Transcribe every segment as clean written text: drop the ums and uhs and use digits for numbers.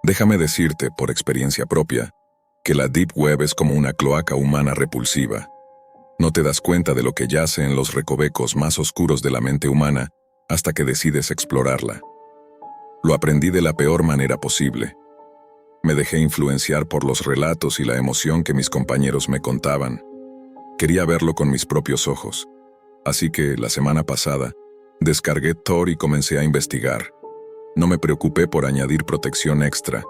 Déjame decirte, por experiencia propia, que la Deep Web es como una cloaca humana repulsiva. No te das cuenta de lo que yace en los recovecos más oscuros de la mente humana hasta que decides explorarla. Lo aprendí de la peor manera posible. Me dejé influenciar por los relatos y la emoción que mis compañeros me contaban. Quería verlo con mis propios ojos. Así que, la semana pasada, descargué Tor y comencé a investigar. No me preocupé por añadir protección extra,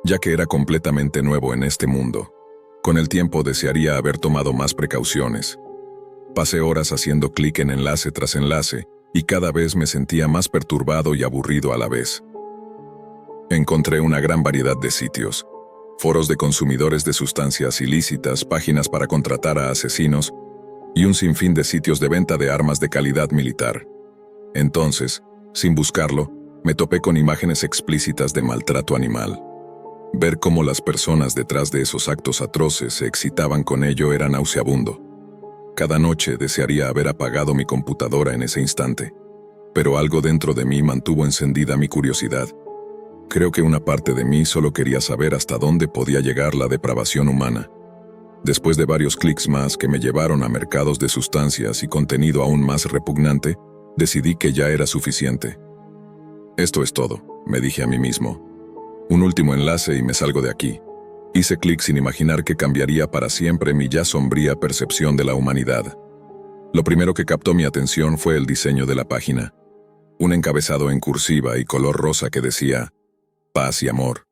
ya que era completamente nuevo en este mundo. Con el tiempo desearía haber tomado más precauciones. Pasé horas haciendo clic en enlace tras enlace, y cada vez me sentía más perturbado y aburrido a la vez. Encontré una gran variedad de sitios, foros de consumidores de sustancias ilícitas, páginas para contratar a asesinos, y un sinfín de sitios de venta de armas de calidad militar. Entonces, sin buscarlo, me topé con imágenes explícitas de maltrato animal. Ver cómo las personas detrás de esos actos atroces se excitaban con ello era nauseabundo. Cada noche desearía haber apagado mi computadora en ese instante, pero algo dentro de mí mantuvo encendida mi curiosidad. Creo que una parte de mí solo quería saber hasta dónde podía llegar la depravación humana. Después de varios clics más que me llevaron a mercados de sustancias y contenido aún más repugnante, decidí que ya era suficiente. Esto es todo, me dije a mí mismo. Un último enlace y me salgo de aquí. Hice clic sin imaginar que cambiaría para siempre mi ya sombría percepción de la humanidad. Lo primero que captó mi atención fue el diseño de la página. Un encabezado en cursiva y color rosa que decía «Paz y amor».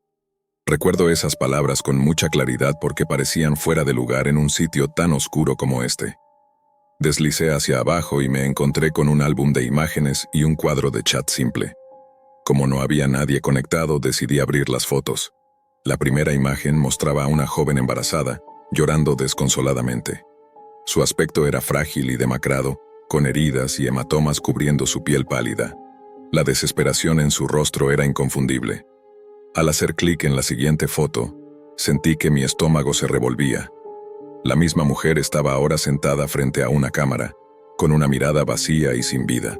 Recuerdo esas palabras con mucha claridad porque parecían fuera de lugar en un sitio tan oscuro como este. Deslicé hacia abajo y me encontré con un álbum de imágenes y un cuadro de chat simple. Como no había nadie conectado, decidí abrir las fotos. La primera imagen mostraba a una joven embarazada, llorando desconsoladamente. Su aspecto era frágil y demacrado, con heridas y hematomas cubriendo su piel pálida. La desesperación en su rostro era inconfundible. Al hacer clic en la siguiente foto, sentí que mi estómago se revolvía. La misma mujer estaba ahora sentada frente a una cámara, con una mirada vacía y sin vida.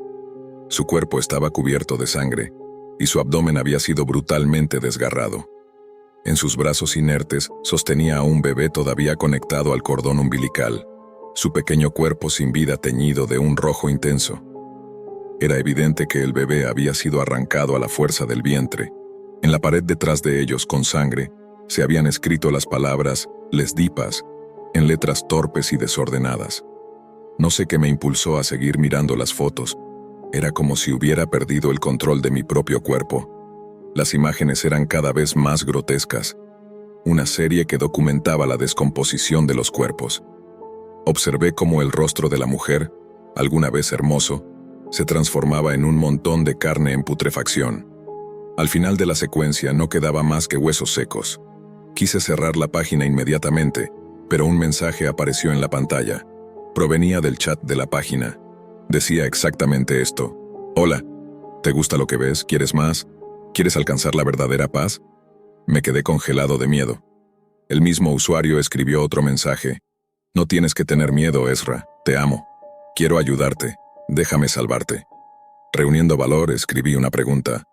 Su cuerpo estaba cubierto de sangre, y su abdomen había sido brutalmente desgarrado. En sus brazos inertes sostenía a un bebé todavía conectado al cordón umbilical, su pequeño cuerpo sin vida teñido de un rojo intenso. Era evidente que el bebé había sido arrancado a la fuerza del vientre. En la pared detrás de ellos, con sangre, se habían escrito las palabras «Les di paz», en letras torpes y desordenadas. No sé qué me impulsó a seguir mirando las fotos. Era como si hubiera perdido el control de mi propio cuerpo. Las imágenes eran cada vez más grotescas. Una serie que documentaba la descomposición de los cuerpos. Observé cómo el rostro de la mujer, alguna vez hermoso, se transformaba en un montón de carne en putrefacción. Al final de la secuencia no quedaba más que huesos secos. Quise cerrar la página inmediatamente, pero un mensaje apareció en la pantalla. Provenía del chat de la página. Decía exactamente esto. «Hola, ¿te gusta lo que ves? ¿Quieres más? ¿Quieres alcanzar la verdadera paz?» Me quedé congelado de miedo. El mismo usuario escribió otro mensaje. «No tienes que tener miedo, Ezra. Te amo. Quiero ayudarte. Déjame salvarte». Reuniendo valor, escribí una pregunta.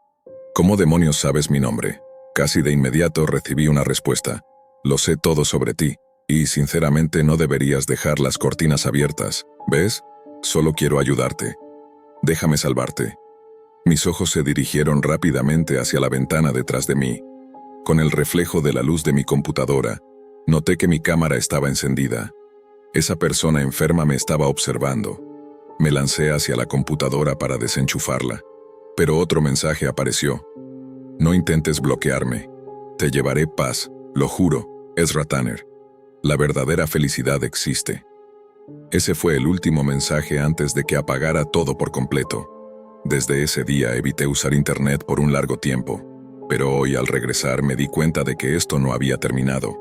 «¿Cómo demonios sabes mi nombre?» Casi de inmediato recibí una respuesta. «Lo sé todo sobre ti, y sinceramente no deberías dejar las cortinas abiertas. ¿Ves? Solo quiero ayudarte. Déjame salvarte». Mis ojos se dirigieron rápidamente hacia la ventana detrás de mí. Con el reflejo de la luz de mi computadora, noté que mi cámara estaba encendida. Esa persona enferma me estaba observando. Me lancé hacia la computadora para desenchufarla. Pero otro mensaje apareció. «No intentes bloquearme. Te llevaré paz, lo juro, Ezra Tanner. La verdadera felicidad existe». Ese fue el último mensaje antes de que apagara todo por completo. Desde ese día evité usar internet por un largo tiempo, pero hoy al regresar me di cuenta de que esto no había terminado.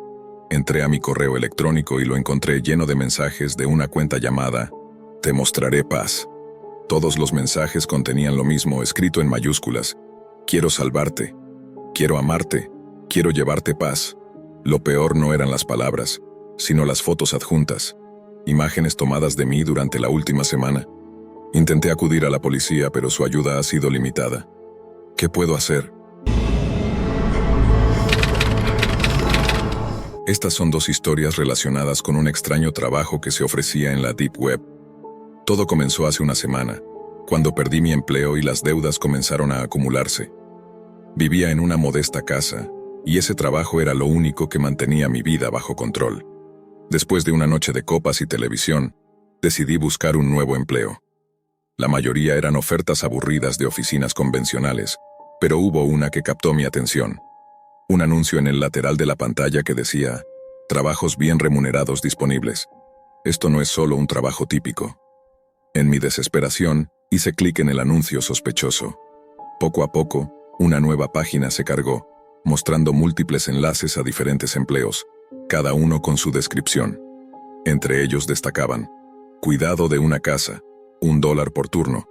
Entré a mi correo electrónico y lo encontré lleno de mensajes de una cuenta llamada «Te mostraré paz». Todos los mensajes contenían lo mismo escrito en mayúsculas. «Quiero salvarte. Quiero amarte. Quiero llevarte paz». Lo peor no eran las palabras, sino las fotos adjuntas. Imágenes tomadas de mí durante la última semana. Intenté acudir a la policía, pero su ayuda ha sido limitada. ¿Qué puedo hacer? Estas son dos historias relacionadas con un extraño trabajo que se ofrecía en la Deep Web. Todo comenzó hace una semana, cuando perdí mi empleo y las deudas comenzaron a acumularse. Vivía en una modesta casa, y ese trabajo era lo único que mantenía mi vida bajo control. Después de una noche de copas y televisión, decidí buscar un nuevo empleo. La mayoría eran ofertas aburridas de oficinas convencionales, pero hubo una que captó mi atención. Un anuncio en el lateral de la pantalla que decía, trabajos bien remunerados disponibles. Esto no es solo un trabajo típico. En mi desesperación, hice clic en el anuncio sospechoso. Poco a poco, una nueva página se cargó, mostrando múltiples enlaces a diferentes empleos, cada uno con su descripción. Entre ellos destacaban, cuidado de una casa, $1 por turno,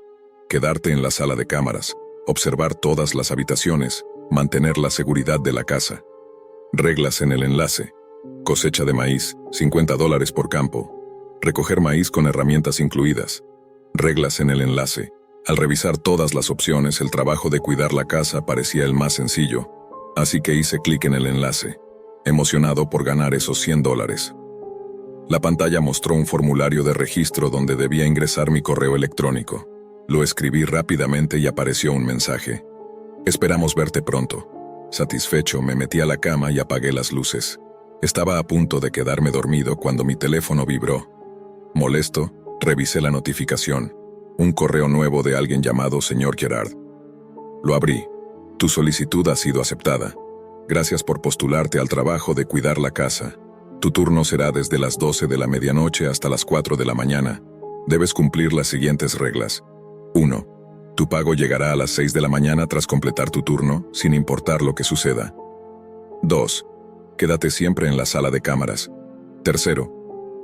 quedarte en la sala de cámaras, observar todas las habitaciones, mantener la seguridad de la casa. Reglas en el enlace, cosecha de maíz, $50 por campo, recoger maíz con herramientas incluidas. Reglas en el enlace, al revisar todas las opciones el trabajo de cuidar la casa parecía el más sencillo, así que hice clic en el enlace, emocionado por ganar esos $100. La pantalla mostró un formulario de registro donde debía ingresar mi correo electrónico. Lo escribí rápidamente y apareció un mensaje. Esperamos verte pronto. Satisfecho, me metí a la cama y apagué las luces. Estaba a punto de quedarme dormido cuando mi teléfono vibró. Molesto, revisé la notificación. Un correo nuevo de alguien llamado Señor Gerard. Lo abrí. Tu solicitud ha sido aceptada. Gracias por postularte al trabajo de cuidar la casa. Tu turno será desde las 12 de la medianoche hasta las 4 de la mañana. Debes cumplir las siguientes reglas. 1. Tu pago llegará a las 6 de la mañana tras completar tu turno, sin importar lo que suceda. 2. Quédate siempre en la sala de cámaras. 3.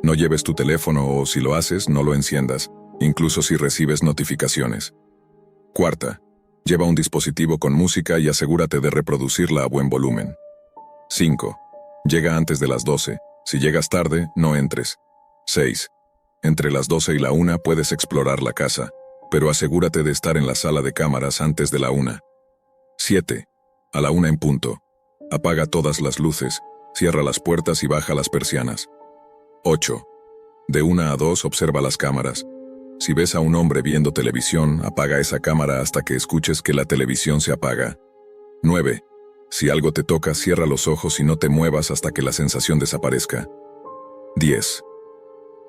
No lleves tu teléfono o, si lo haces, no lo enciendas, incluso si recibes notificaciones. 4. Lleva un dispositivo con música y asegúrate de reproducirla a buen volumen. 5. Llega antes de las 12. Si llegas tarde, no entres. 6. Entre las 12 y la 1 puedes explorar la casa, pero asegúrate de estar en la sala de cámaras antes de la 1. 7. A la 1 en punto. Apaga todas las luces, cierra las puertas y baja las persianas. 8. De 1 a 2 observa las cámaras. Si ves a un hombre viendo televisión, apaga esa cámara hasta que escuches que la televisión se apaga. 9. Si algo te toca, cierra los ojos y no te muevas hasta que la sensación desaparezca. 10.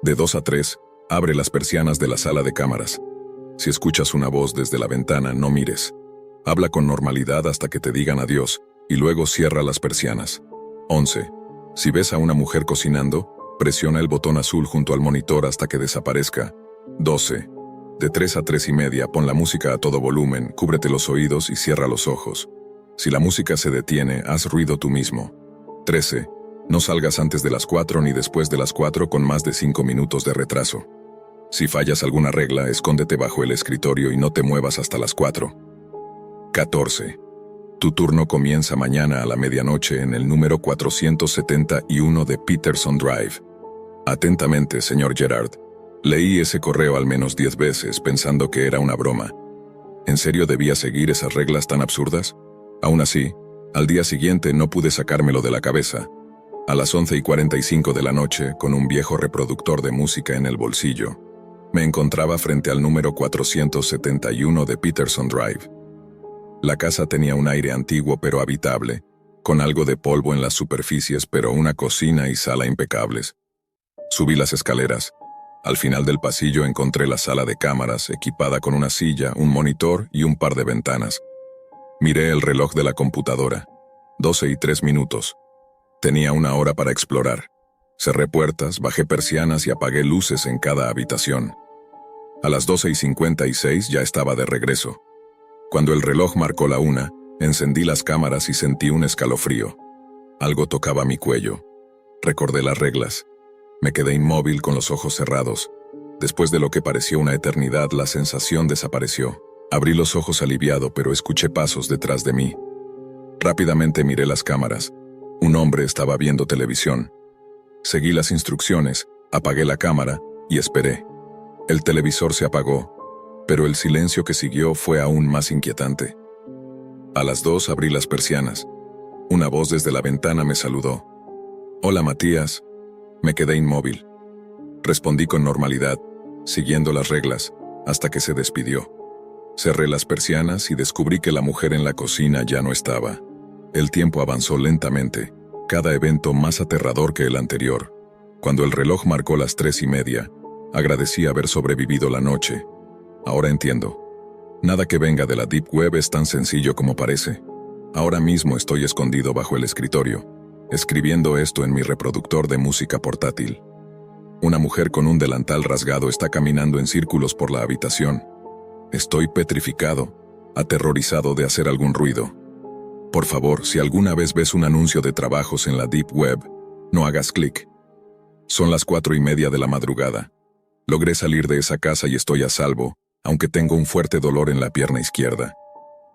De 2 a 3, abre las persianas de la sala de cámaras. Si escuchas una voz desde la ventana, no mires. Habla con normalidad hasta que te digan adiós, y luego cierra las persianas. 11. Si ves a una mujer cocinando, presiona el botón azul junto al monitor hasta que desaparezca. 12. De 3 a 3 y media, pon la música a todo volumen, cúbrete los oídos y cierra los ojos. Si la música se detiene, haz ruido tú mismo. 13. No salgas antes de las 4 ni después de las 4 con más de 5 minutos de retraso. Si fallas alguna regla, escóndete bajo el escritorio y no te muevas hasta las 4. 14. Tu turno comienza mañana a la medianoche en el número 471 de Peterson Drive. Atentamente, señor Gerard. Leí ese correo al menos 10 veces pensando que era una broma. ¿En serio debía seguir esas reglas tan absurdas? Aún así, al día siguiente no pude sacármelo de la cabeza. A las 11:45 de la noche, con un viejo reproductor de música en el bolsillo, me encontraba frente al número 471 de Peterson Drive. La casa tenía un aire antiguo pero habitable, con algo de polvo en las superficies pero una cocina y sala impecables. Subí las escaleras. Al final del pasillo encontré la sala de cámaras, equipada con una silla, un monitor y un par de ventanas. Miré el reloj de la computadora. 12:03. Tenía una hora para explorar. Cerré puertas, bajé persianas y apagué luces en cada habitación. A las 12:56 ya estaba de regreso. Cuando el reloj marcó la 1, encendí las cámaras y sentí un escalofrío. Algo tocaba mi cuello. Recordé las reglas. Me quedé inmóvil con los ojos cerrados. Después de lo que pareció una eternidad, la sensación desapareció. Abrí los ojos aliviado, pero escuché pasos detrás de mí. Rápidamente miré las cámaras. Un hombre estaba viendo televisión. Seguí las instrucciones, apagué la cámara y esperé. El televisor se apagó, pero el silencio que siguió fue aún más inquietante. A las 2 abrí las persianas. Una voz desde la ventana me saludó. Hola, Matías. Me quedé inmóvil. Respondí con normalidad, siguiendo las reglas, hasta que se despidió. Cerré las persianas y descubrí que la mujer en la cocina ya no estaba. El tiempo avanzó lentamente, cada evento más aterrador que el anterior. Cuando el reloj marcó las 3:30, agradecí haber sobrevivido la noche. Ahora entiendo. Nada que venga de la Deep Web es tan sencillo como parece. Ahora mismo estoy escondido bajo el escritorio, escribiendo esto en mi reproductor de música portátil. Una mujer con un delantal rasgado está caminando en círculos por la habitación. Estoy petrificado, aterrorizado de hacer algún ruido. Por favor, si alguna vez ves un anuncio de trabajos en la Deep Web, no hagas clic. Son las 4:30 de la madrugada. Logré salir de esa casa y estoy a salvo, aunque tengo un fuerte dolor en la pierna izquierda.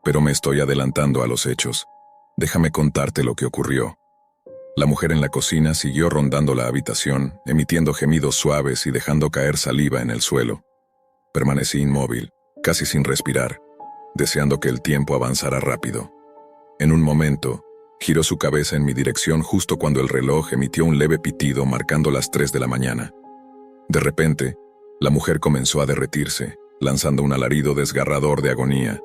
Pero me estoy adelantando a los hechos. Déjame contarte lo que ocurrió. La mujer en la cocina siguió rondando la habitación, emitiendo gemidos suaves y dejando caer saliva en el suelo. Permanecí inmóvil, casi sin respirar, deseando que el tiempo avanzara rápido. En un momento, giró su cabeza en mi dirección justo cuando el reloj emitió un leve pitido marcando las 3 de la mañana. De repente, la mujer comenzó a derretirse, lanzando un alarido desgarrador de agonía.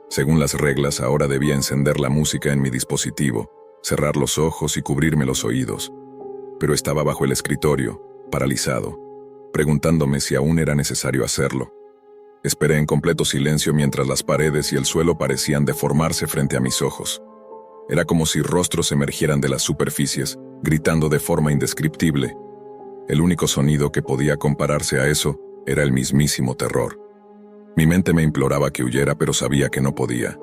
Según las reglas, ahora debía encender la música en mi dispositivo, cerrar los ojos y cubrirme los oídos. Pero estaba bajo el escritorio, paralizado, preguntándome si aún era necesario hacerlo. Esperé en completo silencio mientras las paredes y el suelo parecían deformarse frente a mis ojos. Era como si rostros emergieran de las superficies, gritando de forma indescriptible. El único sonido que podía compararse a eso era el mismísimo terror. Mi mente me imploraba que huyera, pero sabía que no podía.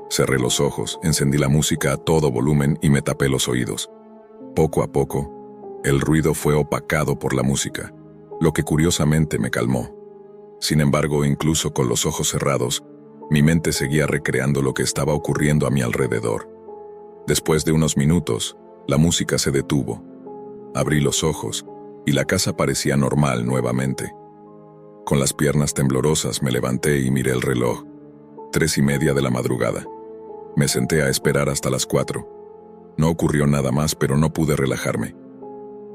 Cerré los ojos, encendí la música a todo volumen y me tapé los oídos. Poco a poco, el ruido fue opacado por la música, lo que curiosamente me calmó. Sin embargo, incluso con los ojos cerrados, mi mente seguía recreando lo que estaba ocurriendo a mi alrededor. Después de unos minutos, la música se detuvo. Abrí los ojos y la casa parecía normal nuevamente. Con las piernas temblorosas me levanté y miré el reloj. 3:30 de la madrugada. Me senté a esperar hasta las 4. No ocurrió nada más, pero no pude relajarme.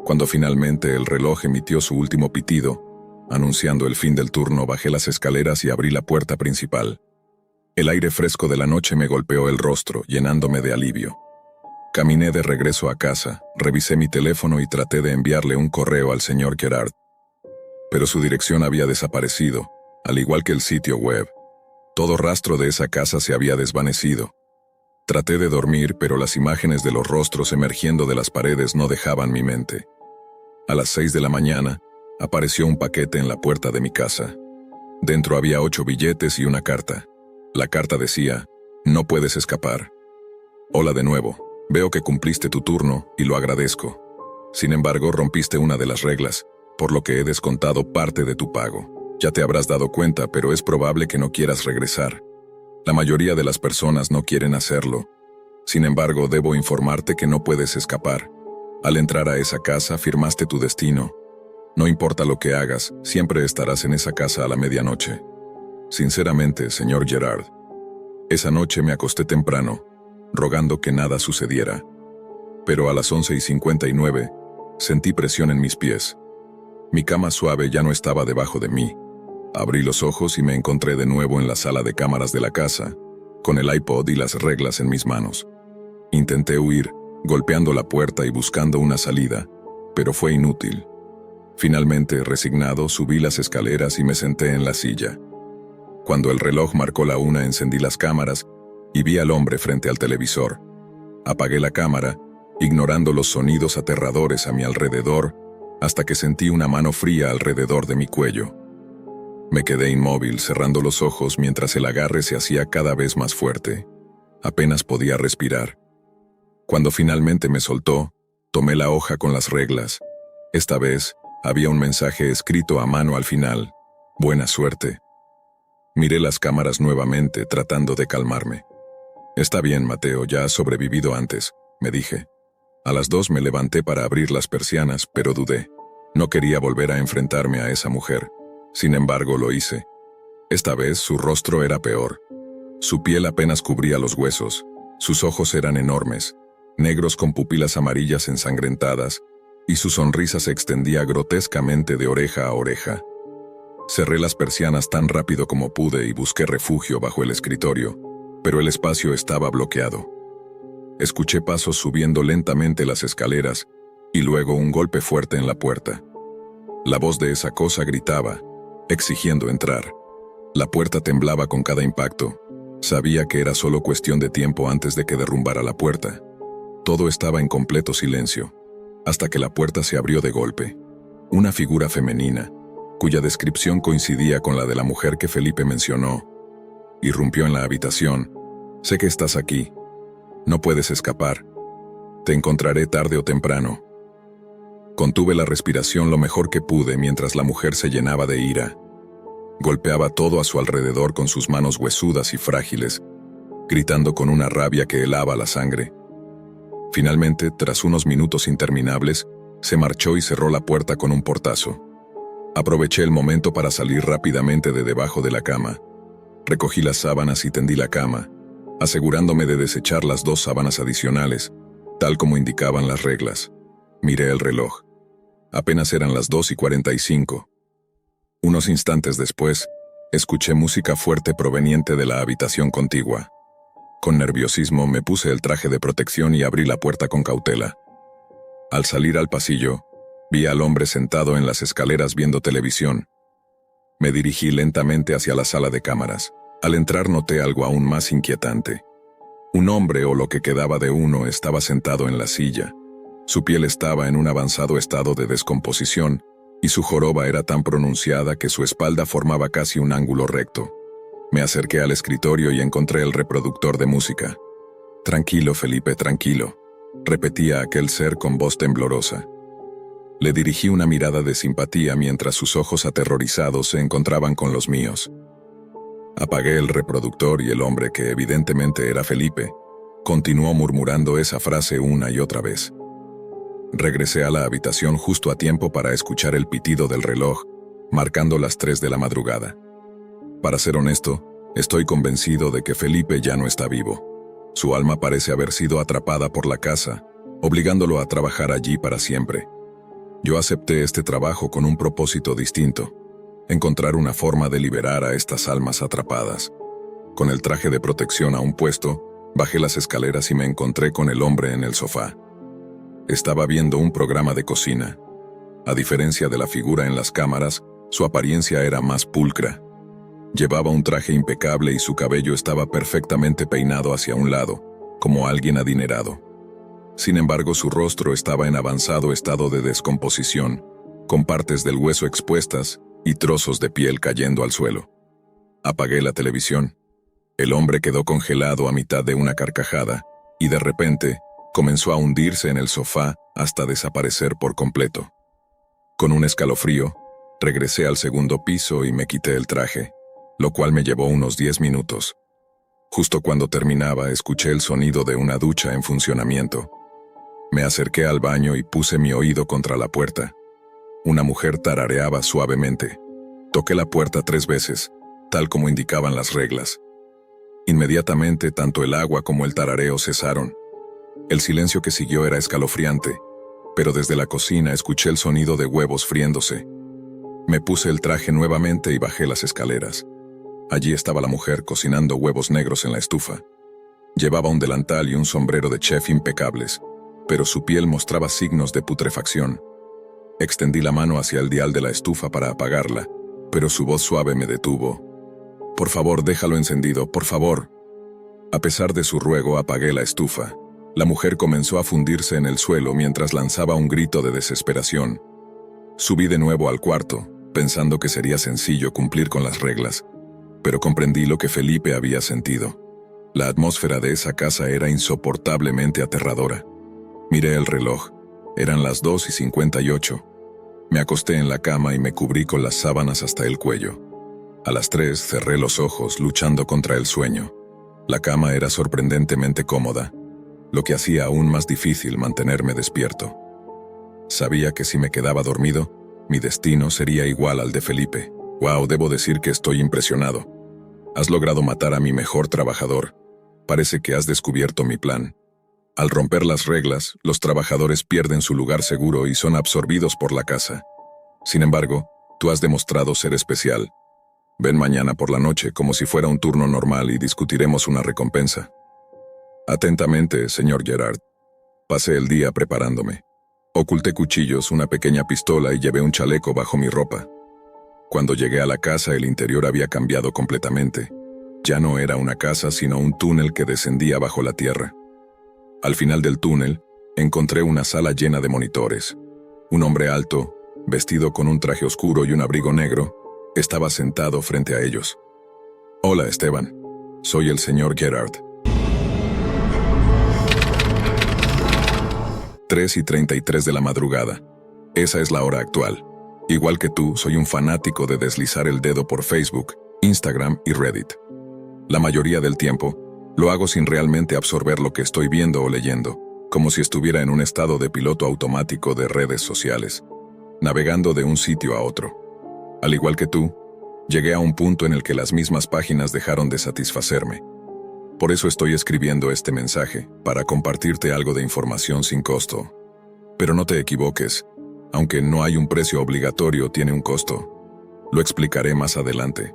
Cuando finalmente el reloj emitió su último pitido, anunciando el fin del turno, bajé las escaleras y abrí la puerta principal. El aire fresco de la noche me golpeó el rostro, llenándome de alivio. Caminé de regreso a casa, revisé mi teléfono y traté de enviarle un correo al señor Gerard. Pero su dirección había desaparecido, al igual que el sitio web. Todo rastro de esa casa se había desvanecido. Traté de dormir, pero las imágenes de los rostros emergiendo de las paredes no dejaban mi mente. A las 6 de la mañana, apareció un paquete en la puerta de mi casa. Dentro había 8 billetes y una carta. La carta decía: "No puedes escapar. Hola de nuevo. Veo que cumpliste tu turno y lo agradezco. Sin embargo, rompiste una de las reglas, por lo que he descontado parte de tu pago. Ya te habrás dado cuenta, pero es probable que no quieras regresar. La mayoría de las personas no quieren hacerlo. Sin embargo, debo informarte que no puedes escapar. Al entrar a esa casa, firmaste tu destino. No importa lo que hagas, siempre estarás en esa casa a la medianoche. Sinceramente, señor Gerard. Esa noche me acosté temprano, rogando que nada sucediera. Pero a las 11:59, sentí presión en mis pies. Mi cama suave ya no estaba debajo de mí. Abrí los ojos y me encontré de nuevo en la sala de cámaras de la casa, con el iPod y las reglas en mis manos. Intenté huir, golpeando la puerta y buscando una salida, pero fue inútil. Finalmente, resignado, subí las escaleras y me senté en la silla. Cuando el reloj marcó la 1, encendí las cámaras y vi al hombre frente al televisor. Apagué la cámara, ignorando los sonidos aterradores a mi alrededor, hasta que sentí una mano fría alrededor de mi cuello. Me quedé inmóvil, cerrando los ojos mientras el agarre se hacía cada vez más fuerte. Apenas podía respirar. Cuando finalmente me soltó, tomé la hoja con las reglas. Esta vez, había un mensaje escrito a mano al final: "Buena suerte". Miré las cámaras nuevamente, tratando de calmarme. «Está bien, Mateo, ya has sobrevivido antes», me dije. A las 2 me levanté para abrir las persianas, pero dudé. No quería volver a enfrentarme a esa mujer. Sin embargo, lo hice. Esta vez su rostro era peor. Su piel apenas cubría los huesos. Sus ojos eran enormes, negros con pupilas amarillas ensangrentadas, y su sonrisa se extendía grotescamente de oreja a oreja. Cerré las persianas tan rápido como pude y busqué refugio bajo el escritorio, pero el espacio estaba bloqueado. Escuché pasos subiendo lentamente las escaleras y luego un golpe fuerte en la puerta. La voz de esa cosa gritaba, exigiendo entrar. La puerta temblaba con cada impacto. Sabía que era solo cuestión de tiempo antes de que derrumbara la puerta. Todo estaba en completo silencio, hasta que la puerta se abrió de golpe. Una figura femenina, cuya descripción coincidía con la de la mujer que Felipe mencionó, irrumpió en la habitación. Sé que estás aquí. No puedes escapar. Te encontraré tarde o temprano. Contuve la respiración lo mejor que pude mientras la mujer se llenaba de ira. Golpeaba todo a su alrededor con sus manos huesudas y frágiles, gritando con una rabia que helaba la sangre. Finalmente, tras unos minutos interminables, se marchó y cerró la puerta con un portazo. Aproveché el momento para salir rápidamente de debajo de la cama. Recogí las sábanas y tendí la cama, asegurándome de desechar las 2 sábanas adicionales, tal como indicaban las reglas. Miré el reloj. Apenas eran las 2:45. Unos instantes después, escuché música fuerte proveniente de la habitación contigua. Con nerviosismo me puse el traje de protección y abrí la puerta con cautela. Al salir al pasillo, vi al hombre sentado en las escaleras viendo televisión. Me dirigí lentamente hacia la sala de cámaras. Al entrar noté algo aún más inquietante. Un hombre, o lo que quedaba de uno, estaba sentado en la silla. Su piel estaba en un avanzado estado de descomposición, y su joroba era tan pronunciada que su espalda formaba casi un ángulo recto. Me acerqué al escritorio y encontré el reproductor de música. «Tranquilo, Felipe, tranquilo», repetía aquel ser con voz temblorosa. Le dirigí una mirada de simpatía mientras sus ojos aterrorizados se encontraban con los míos. Apagué el reproductor y el hombre, que evidentemente era Felipe, continuó murmurando esa frase una y otra vez. Regresé a la habitación justo a tiempo para escuchar el pitido del reloj, marcando las 3 de la madrugada. Para ser honesto, estoy convencido de que Felipe ya no está vivo. Su alma parece haber sido atrapada por la casa, obligándolo a trabajar allí para siempre. Yo acepté este trabajo con un propósito distinto: encontrar una forma de liberar a estas almas atrapadas. Con el traje de protección aún puesto, bajé las escaleras y me encontré con el hombre en el sofá. Estaba viendo un programa de cocina. A diferencia de la figura en las cámaras, su apariencia era más pulcra. Llevaba un traje impecable y su cabello estaba perfectamente peinado hacia un lado, como alguien adinerado. Sin embargo, su rostro estaba en avanzado estado de descomposición, con partes del hueso expuestas y trozos de piel cayendo al suelo. Apagué la televisión. El hombre quedó congelado a mitad de una carcajada, y de repente comenzó a hundirse en el sofá hasta desaparecer por completo. Con un escalofrío, regresé al segundo piso y me quité el traje, lo cual me llevó unos 10 minutos. Justo cuando terminaba, escuché el sonido de una ducha en funcionamiento. Me acerqué al baño y puse mi oído contra la puerta. Una mujer tarareaba suavemente. Toqué la puerta 3 veces, tal como indicaban las reglas. Inmediatamente, tanto el agua como el tarareo cesaron. El silencio que siguió era escalofriante, pero desde la cocina escuché el sonido de huevos friéndose. Me puse el traje nuevamente y bajé las escaleras. Allí estaba la mujer cocinando huevos negros en la estufa. Llevaba un delantal y un sombrero de chef impecables, pero su piel mostraba signos de putrefacción. Extendí la mano hacia el dial de la estufa para apagarla, pero su voz suave me detuvo. «Por favor, déjalo encendido, por favor». A pesar de su ruego, apagué la estufa. La mujer comenzó a fundirse en el suelo mientras lanzaba un grito de desesperación. Subí de nuevo al cuarto, pensando que sería sencillo cumplir con las reglas, pero comprendí lo que Felipe había sentido. La atmósfera de esa casa era insoportablemente aterradora. Miré el reloj. Eran las 2:58. Me acosté en la cama y me cubrí con las sábanas hasta el cuello. A las 3 cerré los ojos, luchando contra el sueño. La cama era sorprendentemente cómoda, lo que hacía aún más difícil mantenerme despierto. Sabía que si me quedaba dormido, mi destino sería igual al de Felipe. «Wow, debo decir que estoy impresionado. Has logrado matar a mi mejor trabajador. Parece que has descubierto mi plan». Al romper las reglas, los trabajadores pierden su lugar seguro y son absorbidos por la casa. Sin embargo, tú has demostrado ser especial. Ven mañana por la noche como si fuera un turno normal y discutiremos una recompensa. Atentamente, señor Gerard. Pasé el día preparándome. Oculté cuchillos, una pequeña pistola y llevé un chaleco bajo mi ropa. Cuando llegué a la casa, el interior había cambiado completamente. Ya no era una casa, sino un túnel que descendía bajo la tierra. Al final del túnel, encontré una sala llena de monitores. Un hombre alto, vestido con un traje oscuro y un abrigo negro, estaba sentado frente a ellos. Hola, Esteban. Soy el señor Gerard. 3:33 de la madrugada. Esa es la hora actual. Igual que tú, soy un fanático de deslizar el dedo por Facebook, Instagram y Reddit. La mayoría del tiempo, lo hago sin realmente absorber lo que estoy viendo o leyendo, como si estuviera en un estado de piloto automático de redes sociales, navegando de un sitio a otro. Al igual que tú, llegué a un punto en el que las mismas páginas dejaron de satisfacerme. Por eso estoy escribiendo este mensaje, para compartirte algo de información sin costo. Pero no te equivoques, aunque no hay un precio obligatorio, tiene un costo. Lo explicaré más adelante.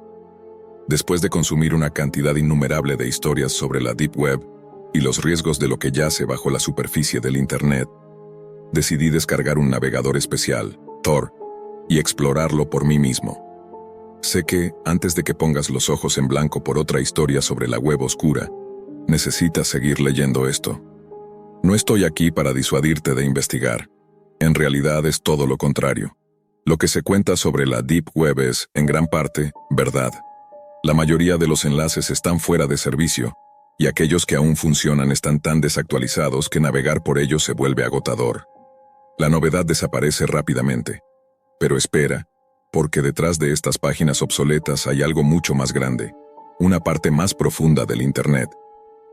Después de consumir una cantidad innumerable de historias sobre la Deep Web y los riesgos de lo que yace bajo la superficie del Internet, decidí descargar un navegador especial, Tor, y explorarlo por mí mismo. Sé que, antes de que pongas los ojos en blanco por otra historia sobre la web oscura, necesitas seguir leyendo esto. No estoy aquí para disuadirte de investigar. En realidad es todo lo contrario. Lo que se cuenta sobre la Deep Web es, en gran parte, verdad. La mayoría de los enlaces están fuera de servicio, y aquellos que aún funcionan están tan desactualizados que navegar por ellos se vuelve agotador. La novedad desaparece rápidamente. Pero espera, porque detrás de estas páginas obsoletas hay algo mucho más grande, una parte más profunda del Internet.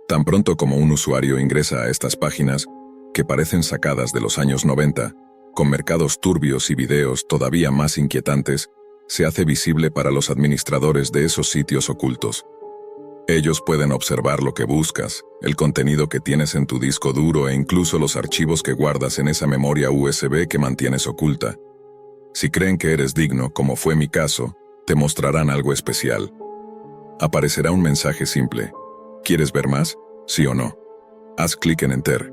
Tan pronto como un usuario ingresa a estas páginas, que parecen sacadas de los años 90, con mercados turbios y videos todavía más inquietantes, se hace visible para los administradores de esos sitios ocultos. Ellos pueden observar lo que buscas, el contenido que tienes en tu disco duro e incluso los archivos que guardas en esa memoria USB que mantienes oculta. Si creen que eres digno, como fue mi caso, te mostrarán algo especial. Aparecerá un mensaje simple. ¿Quieres ver más? ¿Sí o no? Haz clic en Enter.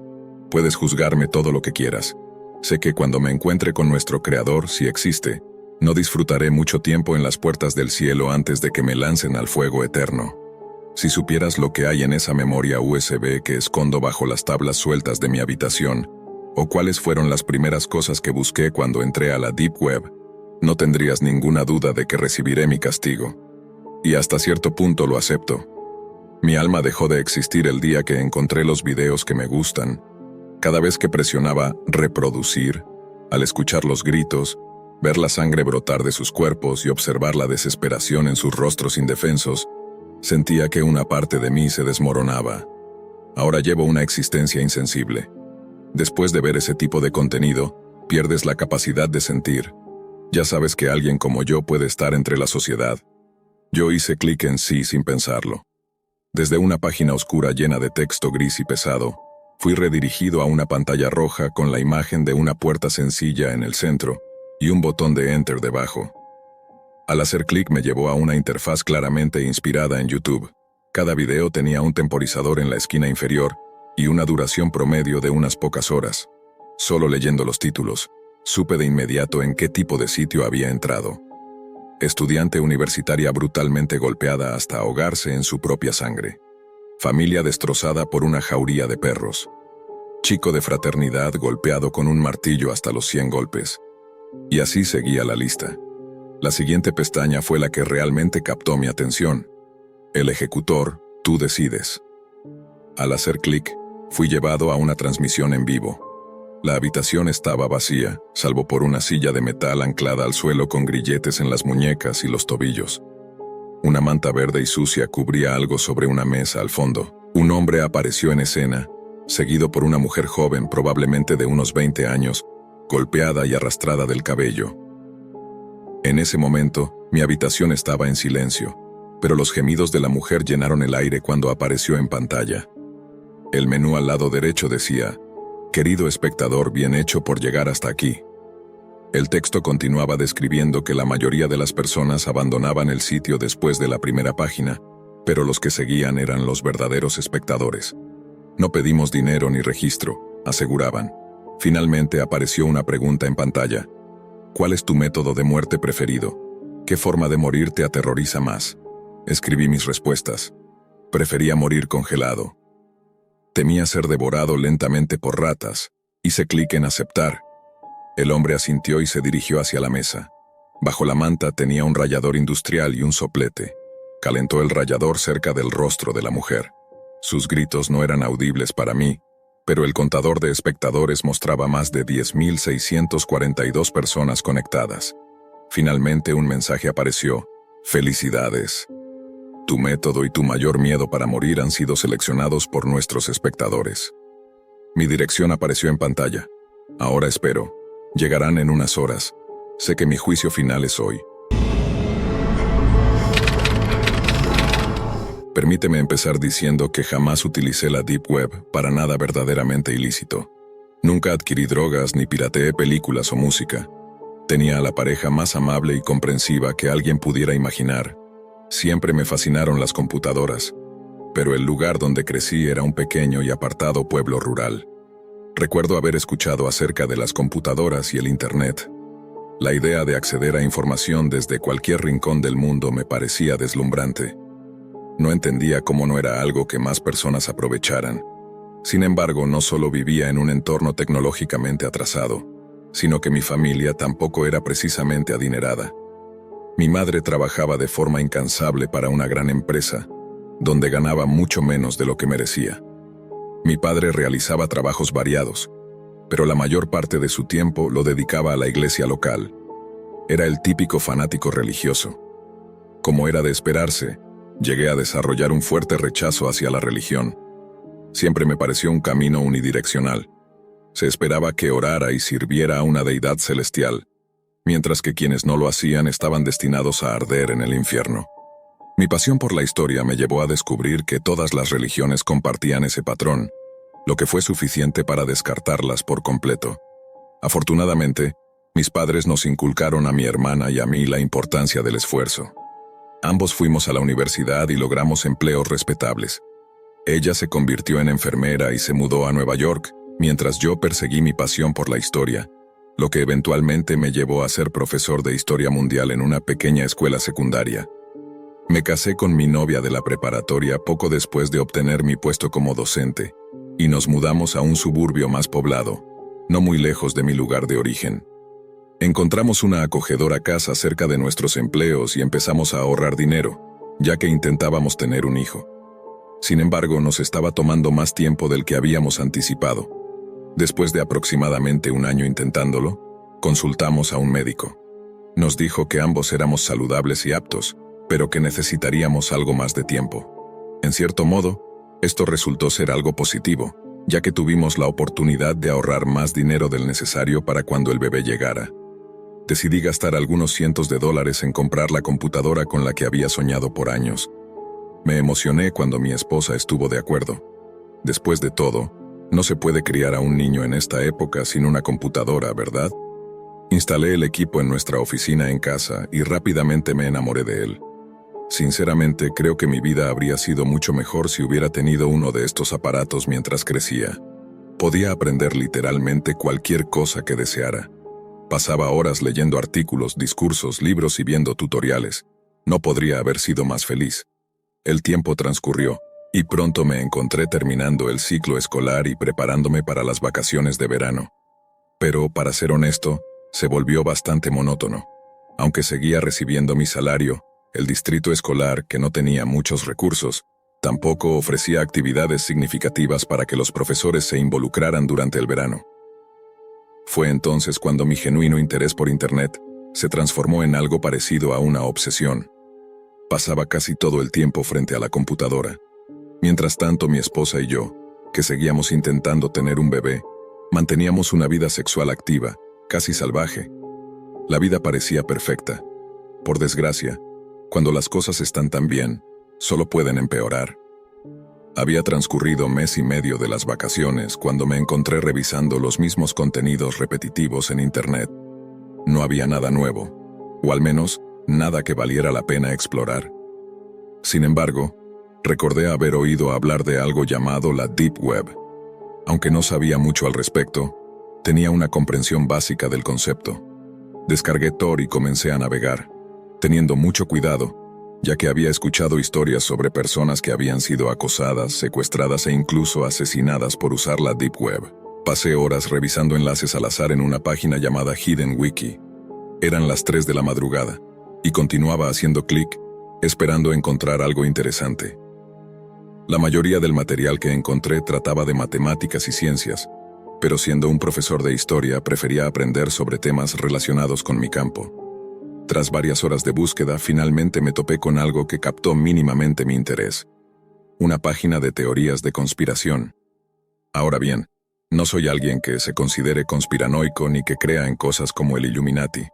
Puedes juzgarme todo lo que quieras. Sé que cuando me encuentre con nuestro Creador, si existe, no disfrutaré mucho tiempo en las puertas del cielo antes de que me lancen al fuego eterno. Si supieras lo que hay en esa memoria USB que escondo bajo las tablas sueltas de mi habitación, o cuáles fueron las primeras cosas que busqué cuando entré a la Deep Web, no tendrías ninguna duda de que recibiré mi castigo. Y hasta cierto punto lo acepto. Mi alma dejó de existir el día que encontré los videos que me gustan. Cada vez que presionaba reproducir, al escuchar los gritos, ver la sangre brotar de sus cuerpos y observar la desesperación en sus rostros indefensos, sentía que una parte de mí se desmoronaba. Ahora llevo una existencia insensible. Después de ver ese tipo de contenido, pierdes la capacidad de sentir. Ya sabes que alguien como yo puede estar entre la sociedad. Yo hice clic en sí sin pensarlo. Desde una página oscura llena de texto gris y pesado, fui redirigido a una pantalla roja con la imagen de una puerta sencilla en el centro y un botón de Enter debajo. Al hacer clic me llevó a una interfaz claramente inspirada en YouTube. Cada video tenía un temporizador en la esquina inferior y una duración promedio de unas pocas horas. Solo leyendo los títulos, supe de inmediato en qué tipo de sitio había entrado. Estudiante universitaria brutalmente golpeada hasta ahogarse en su propia sangre. Familia destrozada por una jauría de perros. Chico de fraternidad golpeado con un martillo hasta los 100 golpes. Y así seguía la lista. La siguiente pestaña fue la que realmente captó mi atención. El ejecutor, tú decides. Al hacer clic, fui llevado a una transmisión en vivo. La habitación estaba vacía, salvo por una silla de metal anclada al suelo con grilletes en las muñecas y los tobillos. Una manta verde y sucia cubría algo sobre una mesa al fondo. Un hombre apareció en escena, seguido por una mujer joven, probablemente de unos 20 años, golpeada y arrastrada del cabello. En ese momento, mi habitación estaba en silencio, pero los gemidos de la mujer llenaron el aire cuando apareció en pantalla. El menú al lado derecho decía: «Querido espectador, bien hecho por llegar hasta aquí». El texto continuaba describiendo que la mayoría de las personas abandonaban el sitio después de la primera página, pero los que seguían eran los verdaderos espectadores. «No pedimos dinero ni registro», aseguraban. Finalmente apareció una pregunta en pantalla. «¿Cuál es tu método de muerte preferido? ¿Qué forma de morir te aterroriza más?». Escribí mis respuestas. Prefería morir congelado. Temía ser devorado lentamente por ratas. Hice clic en aceptar. El hombre asintió y se dirigió hacia la mesa. Bajo la manta tenía un rallador industrial y un soplete. Calentó el rallador cerca del rostro de la mujer. Sus gritos no eran audibles para mí, pero el contador de espectadores mostraba más de 10.642 personas conectadas. Finalmente un mensaje apareció: «Felicidades. Tu método y tu mayor miedo para morir han sido seleccionados por nuestros espectadores». Mi dirección apareció en pantalla. «Ahora espero. Llegarán en unas horas. Sé que mi juicio final es hoy». Permíteme empezar diciendo que jamás utilicé la Deep Web para nada verdaderamente ilícito. Nunca adquirí drogas ni pirateé películas o música. Tenía a la pareja más amable y comprensiva que alguien pudiera imaginar. Siempre me fascinaron las computadoras, pero el lugar donde crecí era un pequeño y apartado pueblo rural. Recuerdo haber escuchado acerca de las computadoras y el Internet. La idea de acceder a información desde cualquier rincón del mundo me parecía deslumbrante. No entendía cómo no era algo que más personas aprovecharan. Sin embargo, no solo vivía en un entorno tecnológicamente atrasado, sino que mi familia tampoco era precisamente adinerada. Mi madre trabajaba de forma incansable para una gran empresa, donde ganaba mucho menos de lo que merecía. Mi padre realizaba trabajos variados, pero la mayor parte de su tiempo lo dedicaba a la iglesia local. Era el típico fanático religioso. Como era de esperarse, llegué a desarrollar un fuerte rechazo hacia la religión. Siempre me pareció un camino unidireccional. Se esperaba que orara y sirviera a una deidad celestial, mientras que quienes no lo hacían estaban destinados a arder en el infierno. Mi pasión por la historia me llevó a descubrir que todas las religiones compartían ese patrón, lo que fue suficiente para descartarlas por completo. Afortunadamente, mis padres nos inculcaron a mi hermana y a mí la importancia del esfuerzo. Ambos fuimos a la universidad y logramos empleos respetables. Ella se convirtió en enfermera y se mudó a Nueva York, mientras yo perseguí mi pasión por la historia, lo que eventualmente me llevó a ser profesor de historia mundial en una pequeña escuela secundaria. Me casé con mi novia de la preparatoria poco después de obtener mi puesto como docente, y nos mudamos a un suburbio más poblado, no muy lejos de mi lugar de origen. Encontramos una acogedora casa cerca de nuestros empleos y empezamos a ahorrar dinero, ya que intentábamos tener un hijo. Sin embargo, nos estaba tomando más tiempo del que habíamos anticipado. Después de aproximadamente un año intentándolo, consultamos a un médico. Nos dijo que ambos éramos saludables y aptos, pero que necesitaríamos algo más de tiempo. En cierto modo, esto resultó ser algo positivo, ya que tuvimos la oportunidad de ahorrar más dinero del necesario para cuando el bebé llegara. Decidí gastar algunos cientos de dólares en comprar la computadora con la que había soñado por años. Me emocioné cuando mi esposa estuvo de acuerdo. Después de todo, no se puede criar a un niño en esta época sin una computadora, ¿verdad? Instalé el equipo en nuestra oficina en casa y rápidamente me enamoré de él. Sinceramente, creo que mi vida habría sido mucho mejor si hubiera tenido uno de estos aparatos mientras crecía. Podía aprender literalmente cualquier cosa que deseara. Pasaba horas leyendo artículos, discursos, libros y viendo tutoriales. No podría haber sido más feliz. El tiempo transcurrió, y pronto me encontré terminando el ciclo escolar y preparándome para las vacaciones de verano. Pero, para ser honesto, se volvió bastante monótono. Aunque seguía recibiendo mi salario, el distrito escolar, que no tenía muchos recursos, tampoco ofrecía actividades significativas para que los profesores se involucraran durante el verano. Fue entonces cuando mi genuino interés por Internet se transformó en algo parecido a una obsesión. Pasaba casi todo el tiempo frente a la computadora. Mientras tanto, mi esposa y yo, que seguíamos intentando tener un bebé, manteníamos una vida sexual activa, casi salvaje. La vida parecía perfecta. Por desgracia, cuando las cosas están tan bien, solo pueden empeorar. Había transcurrido mes y medio de las vacaciones cuando me encontré revisando los mismos contenidos repetitivos en Internet. No había nada nuevo, o al menos nada que valiera la pena explorar. Sin embargo, recordé haber oído hablar de algo llamado la Deep Web. Aunque no sabía mucho al respecto, tenía una comprensión básica del concepto. Descargué Tor y comencé a navegar, teniendo mucho cuidado, ya que había escuchado historias sobre personas que habían sido acosadas, secuestradas e incluso asesinadas por usar la Deep Web. Pasé horas revisando enlaces al azar en una página llamada Hidden Wiki. Eran las 3 de la madrugada, y continuaba haciendo clic, esperando encontrar algo interesante. La mayoría del material que encontré trataba de matemáticas y ciencias, pero siendo un profesor de historia prefería aprender sobre temas relacionados con mi campo. Tras varias horas de búsqueda, finalmente me topé con algo que captó mínimamente mi interés. Una página de teorías de conspiración. Ahora bien, no soy alguien que se considere conspiranoico ni que crea en cosas como el Illuminati,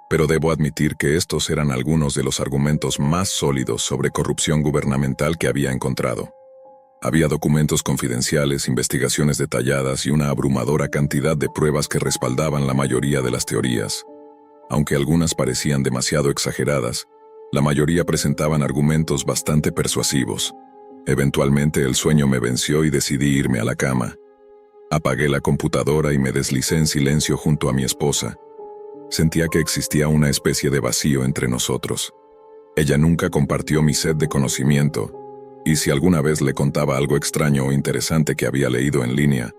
pero debo admitir que estos eran algunos de los argumentos más sólidos sobre corrupción gubernamental que había encontrado. Había documentos confidenciales, investigaciones detalladas y una abrumadora cantidad de pruebas que respaldaban la mayoría de las teorías. Aunque algunas parecían demasiado exageradas, la mayoría presentaban argumentos bastante persuasivos. Eventualmente el sueño me venció y decidí irme a la cama. Apagué la computadora y me deslicé en silencio junto a mi esposa. Sentía que existía una especie de vacío entre nosotros. Ella nunca compartió mi sed de conocimiento, y si alguna vez le contaba algo extraño o interesante que había leído en línea,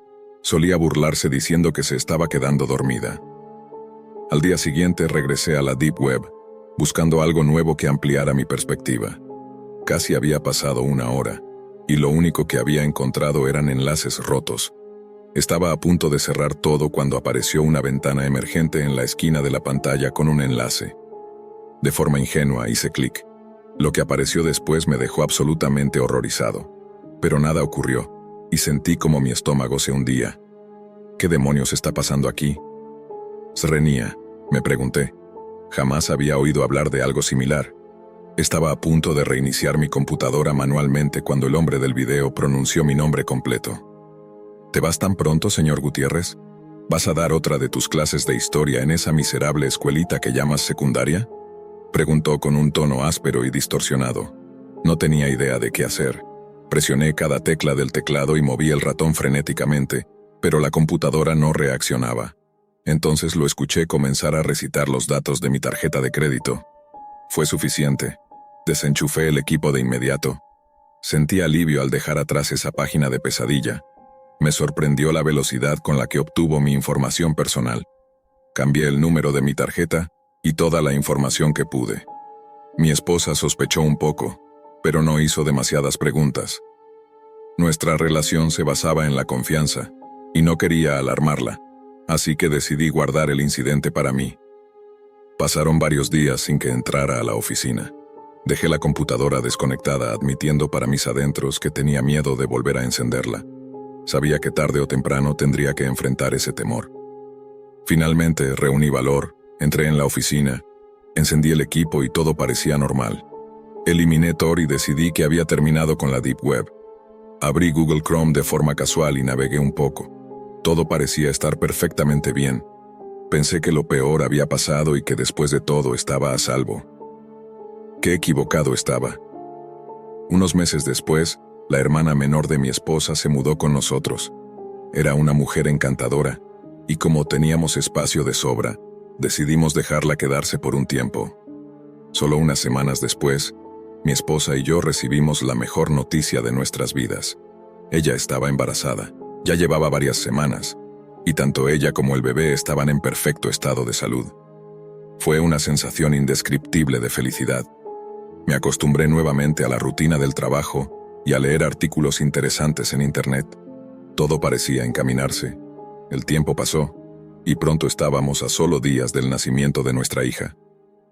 solía burlarse diciendo que se estaba quedando dormida. Al día siguiente regresé a la Deep Web, buscando algo nuevo que ampliara mi perspectiva. Casi había pasado una hora, y lo único que había encontrado eran enlaces rotos. Estaba a punto de cerrar todo cuando apareció una ventana emergente en la esquina de la pantalla con un enlace. De forma ingenua hice clic. Lo que apareció después me dejó absolutamente horrorizado. Pero nada ocurrió, y sentí como mi estómago se hundía. ¿Qué demonios está pasando aquí? Srenia, me pregunté. Jamás había oído hablar de algo similar. Estaba a punto de reiniciar mi computadora manualmente cuando el hombre del video pronunció mi nombre completo. ¿Te vas tan pronto, señor Gutiérrez? ¿Vas a dar otra de tus clases de historia en esa miserable escuelita que llamas secundaria? Preguntó con un tono áspero y distorsionado. No tenía idea de qué hacer. Presioné cada tecla del teclado y moví el ratón frenéticamente, pero la computadora no reaccionaba. Entonces lo escuché comenzar a recitar los datos de mi tarjeta de crédito. Fue suficiente. Desenchufé el equipo de inmediato. Sentí alivio al dejar atrás esa página de pesadilla. Me sorprendió la velocidad con la que obtuvo mi información personal. Cambié el número de mi tarjeta y toda la información que pude. Mi esposa sospechó un poco, pero no hizo demasiadas preguntas. Nuestra relación se basaba en la confianza, y no quería alarmarla, así que decidí guardar el incidente para mí. Pasaron varios días sin que entrara a la oficina. Dejé la computadora desconectada admitiendo para mis adentros que tenía miedo de volver a encenderla. Sabía que tarde o temprano tendría que enfrentar ese temor. Finalmente reuní valor, entré en la oficina, encendí el equipo y todo parecía normal. Eliminé Tor y decidí que había terminado con la Deep Web. Abrí Google Chrome de forma casual y navegué un poco. Todo parecía estar perfectamente bien. Pensé que lo peor había pasado y que después de todo estaba a salvo. Qué equivocado estaba. Unos meses después, la hermana menor de mi esposa se mudó con nosotros. Era una mujer encantadora, y como teníamos espacio de sobra, decidimos dejarla quedarse por un tiempo. Solo unas semanas después, mi esposa y yo recibimos la mejor noticia de nuestras vidas. Ella estaba embarazada, ya llevaba varias semanas, y tanto ella como el bebé estaban en perfecto estado de salud. Fue una sensación indescriptible de felicidad. Me acostumbré nuevamente a la rutina del trabajo y a leer artículos interesantes en Internet. Todo parecía encaminarse. El tiempo pasó, y pronto estábamos a solo días del nacimiento de nuestra hija.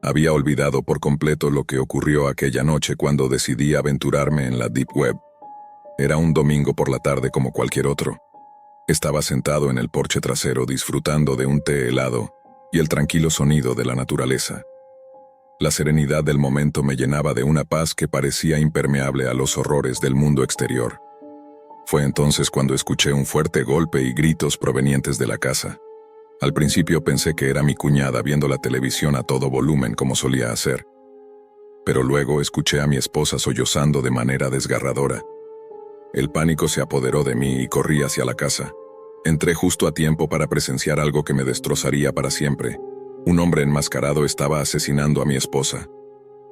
Había olvidado por completo lo que ocurrió aquella noche cuando decidí aventurarme en la Deep Web. Era un domingo por la tarde como cualquier otro. Estaba sentado en el porche trasero disfrutando de un té helado y el tranquilo sonido de la naturaleza. La serenidad del momento me llenaba de una paz que parecía impermeable a los horrores del mundo exterior. Fue entonces cuando escuché un fuerte golpe y gritos provenientes de la casa. Al principio pensé que era mi cuñada viendo la televisión a todo volumen como solía hacer. Pero luego escuché a mi esposa sollozando de manera desgarradora. El pánico se apoderó de mí y corrí hacia la casa. Entré justo a tiempo para presenciar algo que me destrozaría para siempre. Un hombre enmascarado estaba asesinando a mi esposa.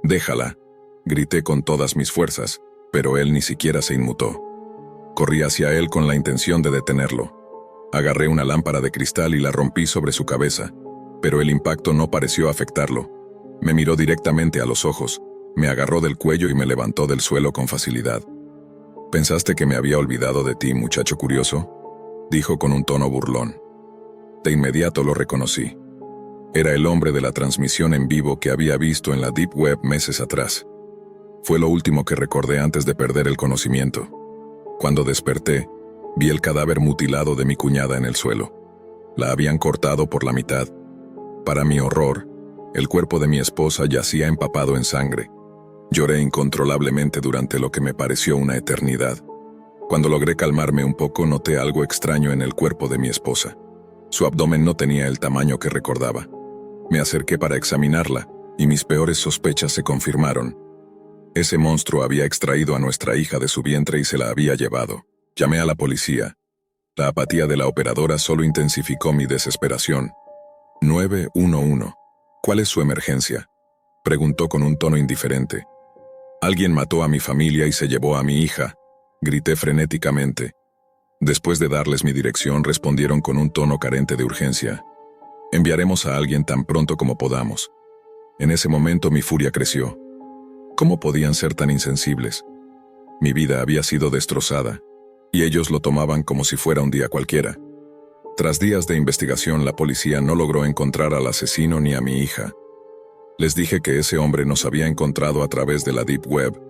«Déjala», grité con todas mis fuerzas, pero él ni siquiera se inmutó. Corrí hacia él con la intención de detenerlo. Agarré una lámpara de cristal y la rompí sobre su cabeza, pero el impacto no pareció afectarlo. Me miró directamente a los ojos, me agarró del cuello y me levantó del suelo con facilidad. «¿Pensaste que me había olvidado de ti, muchacho curioso?», dijo con un tono burlón. De inmediato lo reconocí. Era el hombre de la transmisión en vivo que había visto en la Deep Web meses atrás. Fue lo último que recordé antes de perder el conocimiento. Cuando desperté, vi el cadáver mutilado de mi cuñada en el suelo. La habían cortado por la mitad. Para mi horror, el cuerpo de mi esposa yacía empapado en sangre. Lloré incontrolablemente durante lo que me pareció una eternidad. Cuando logré calmarme un poco, noté algo extraño en el cuerpo de mi esposa. Su abdomen no tenía el tamaño que recordaba. Me acerqué para examinarla, y mis peores sospechas se confirmaron. Ese monstruo había extraído a nuestra hija de su vientre y se la había llevado. Llamé a la policía. La apatía de la operadora solo intensificó mi desesperación. 911. «¿Cuál es su emergencia?», preguntó con un tono indiferente. «Alguien mató a mi familia y se llevó a mi hija», grité frenéticamente. Después de darles mi dirección, respondieron con un tono carente de urgencia. «Enviaremos a alguien tan pronto como podamos». En ese momento mi furia creció. ¿Cómo podían ser tan insensibles? Mi vida había sido destrozada, y ellos lo tomaban como si fuera un día cualquiera. Tras días de investigación, la policía no logró encontrar al asesino ni a mi hija. Les dije que ese hombre nos había encontrado a través de la Deep Web,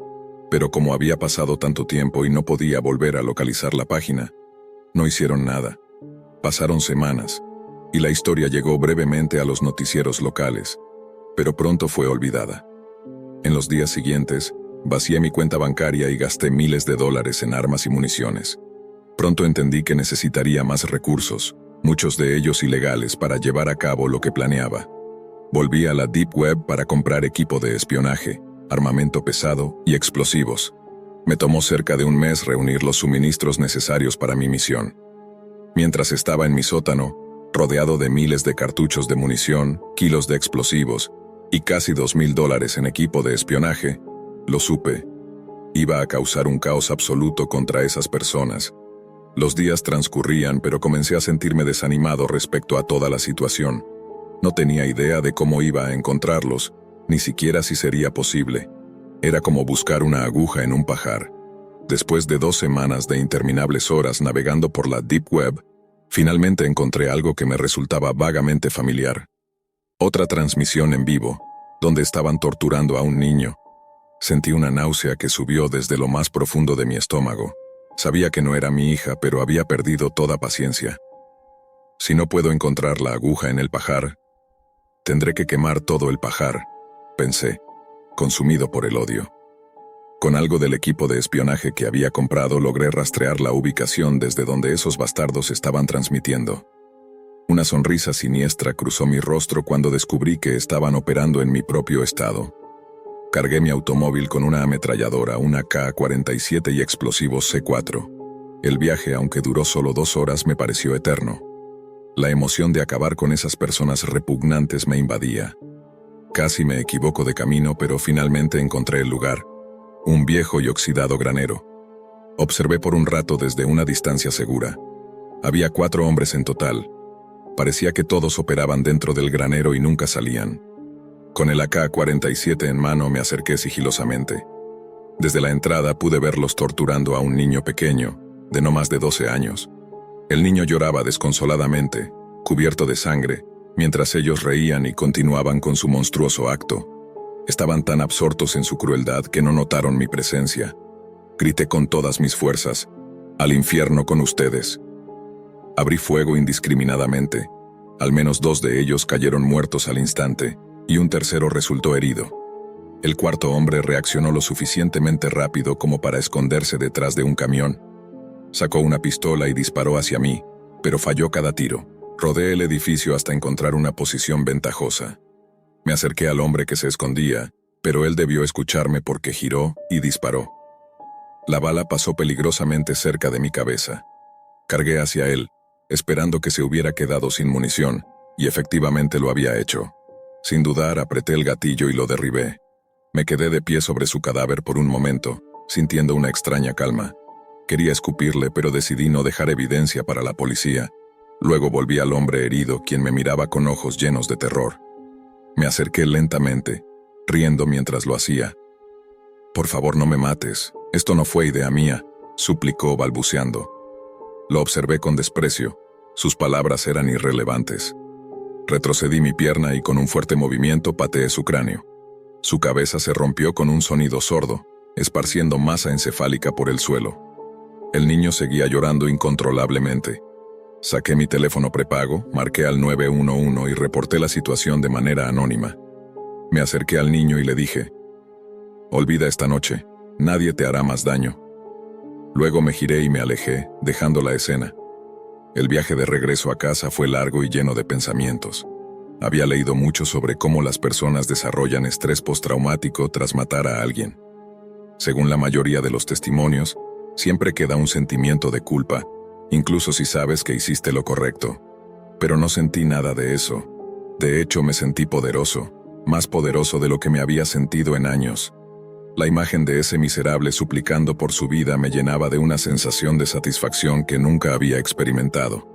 pero como había pasado tanto tiempo y no podía volver a localizar la página, no hicieron nada. Pasaron semanas, y la historia llegó brevemente a los noticieros locales, pero pronto fue olvidada. En los días siguientes, vacié mi cuenta bancaria y gasté miles de dólares en armas y municiones. Pronto entendí que necesitaría más recursos, muchos de ellos ilegales, para llevar a cabo lo que planeaba. Volví a la Deep Web para comprar equipo de espionaje, armamento pesado y explosivos. Me tomó cerca de un mes reunir los suministros necesarios para mi misión. Mientras estaba en mi sótano, rodeado de miles de cartuchos de munición, kilos de explosivos y casi $2,000 en equipo de espionaje, lo supe. Iba a causar un caos absoluto contra esas personas. Los días transcurrían, pero comencé a sentirme desanimado respecto a toda la situación. No tenía idea de cómo iba a encontrarlos, ni siquiera si sería posible. Era como buscar una aguja en un pajar. Después de 2 semanas de interminables horas navegando por la Deep Web, finalmente encontré algo que me resultaba vagamente familiar. Otra transmisión en vivo, donde estaban torturando a un niño. Sentí una náusea que subió desde lo más profundo de mi estómago. Sabía que no era mi hija, pero había perdido toda paciencia. Si no puedo encontrar la aguja en el pajar, tendré que quemar todo el pajar, pensé, consumido por el odio. Con algo del equipo de espionaje que había comprado, logré rastrear la ubicación desde donde esos bastardos estaban transmitiendo. Una sonrisa siniestra cruzó mi rostro cuando descubrí que estaban operando en mi propio estado. Cargué mi automóvil con una ametralladora, una K-47 y explosivos C4. El viaje, aunque duró solo 2 horas, me pareció eterno. La emoción de acabar con esas personas repugnantes me invadía. Casi me equivoco de camino, pero finalmente encontré el lugar. Un viejo y oxidado granero. Observé por un rato desde una distancia segura. Había 4 hombres en total. Parecía que todos operaban dentro del granero y nunca salían. Con el AK-47 en mano me acerqué sigilosamente. Desde la entrada pude verlos torturando a un niño pequeño, de no más de 12 años. El niño lloraba desconsoladamente, cubierto de sangre, mientras ellos reían y continuaban con su monstruoso acto. Estaban tan absortos en su crueldad que no notaron mi presencia. Grité con todas mis fuerzas: «Al infierno con ustedes». Abrí fuego indiscriminadamente. Al menos 2 de ellos cayeron muertos al instante, y un tercero resultó herido. El 4.º hombre reaccionó lo suficientemente rápido como para esconderse detrás de un camión. Sacó una pistola y disparó hacia mí, pero falló cada tiro. Rodeé el edificio hasta encontrar una posición ventajosa. Me acerqué al hombre que se escondía, pero él debió escucharme porque giró y disparó. La bala pasó peligrosamente cerca de mi cabeza. Cargué hacia él, esperando que se hubiera quedado sin munición, y efectivamente lo había hecho. Sin dudar, apreté el gatillo y lo derribé. Me quedé de pie sobre su cadáver por un momento, sintiendo una extraña calma. Quería escupirle, pero decidí no dejar evidencia para la policía. Luego volví al hombre herido, quien me miraba con ojos llenos de terror. Me acerqué lentamente, riendo mientras lo hacía. «Por favor, no me mates. Esto no fue idea mía», suplicó balbuceando. Lo observé con desprecio. Sus palabras eran irrelevantes. Retrocedí mi pierna y con un fuerte movimiento pateé su cráneo. Su cabeza se rompió con un sonido sordo, esparciendo masa encefálica por el suelo. El niño seguía llorando incontrolablemente. Saqué mi teléfono prepago, marqué al 911 y reporté la situación de manera anónima. Me acerqué al niño y le dije: «Olvida esta noche, nadie te hará más daño». Luego me giré y me alejé, dejando la escena. El viaje de regreso a casa fue largo y lleno de pensamientos. Había leído mucho sobre cómo las personas desarrollan estrés postraumático tras matar a alguien. Según la mayoría de los testimonios, siempre queda un sentimiento de culpa, incluso si sabes que hiciste lo correcto. Pero no sentí nada de eso. De hecho, me sentí poderoso, más poderoso de lo que me había sentido en años. La imagen de ese miserable suplicando por su vida me llenaba de una sensación de satisfacción que nunca había experimentado.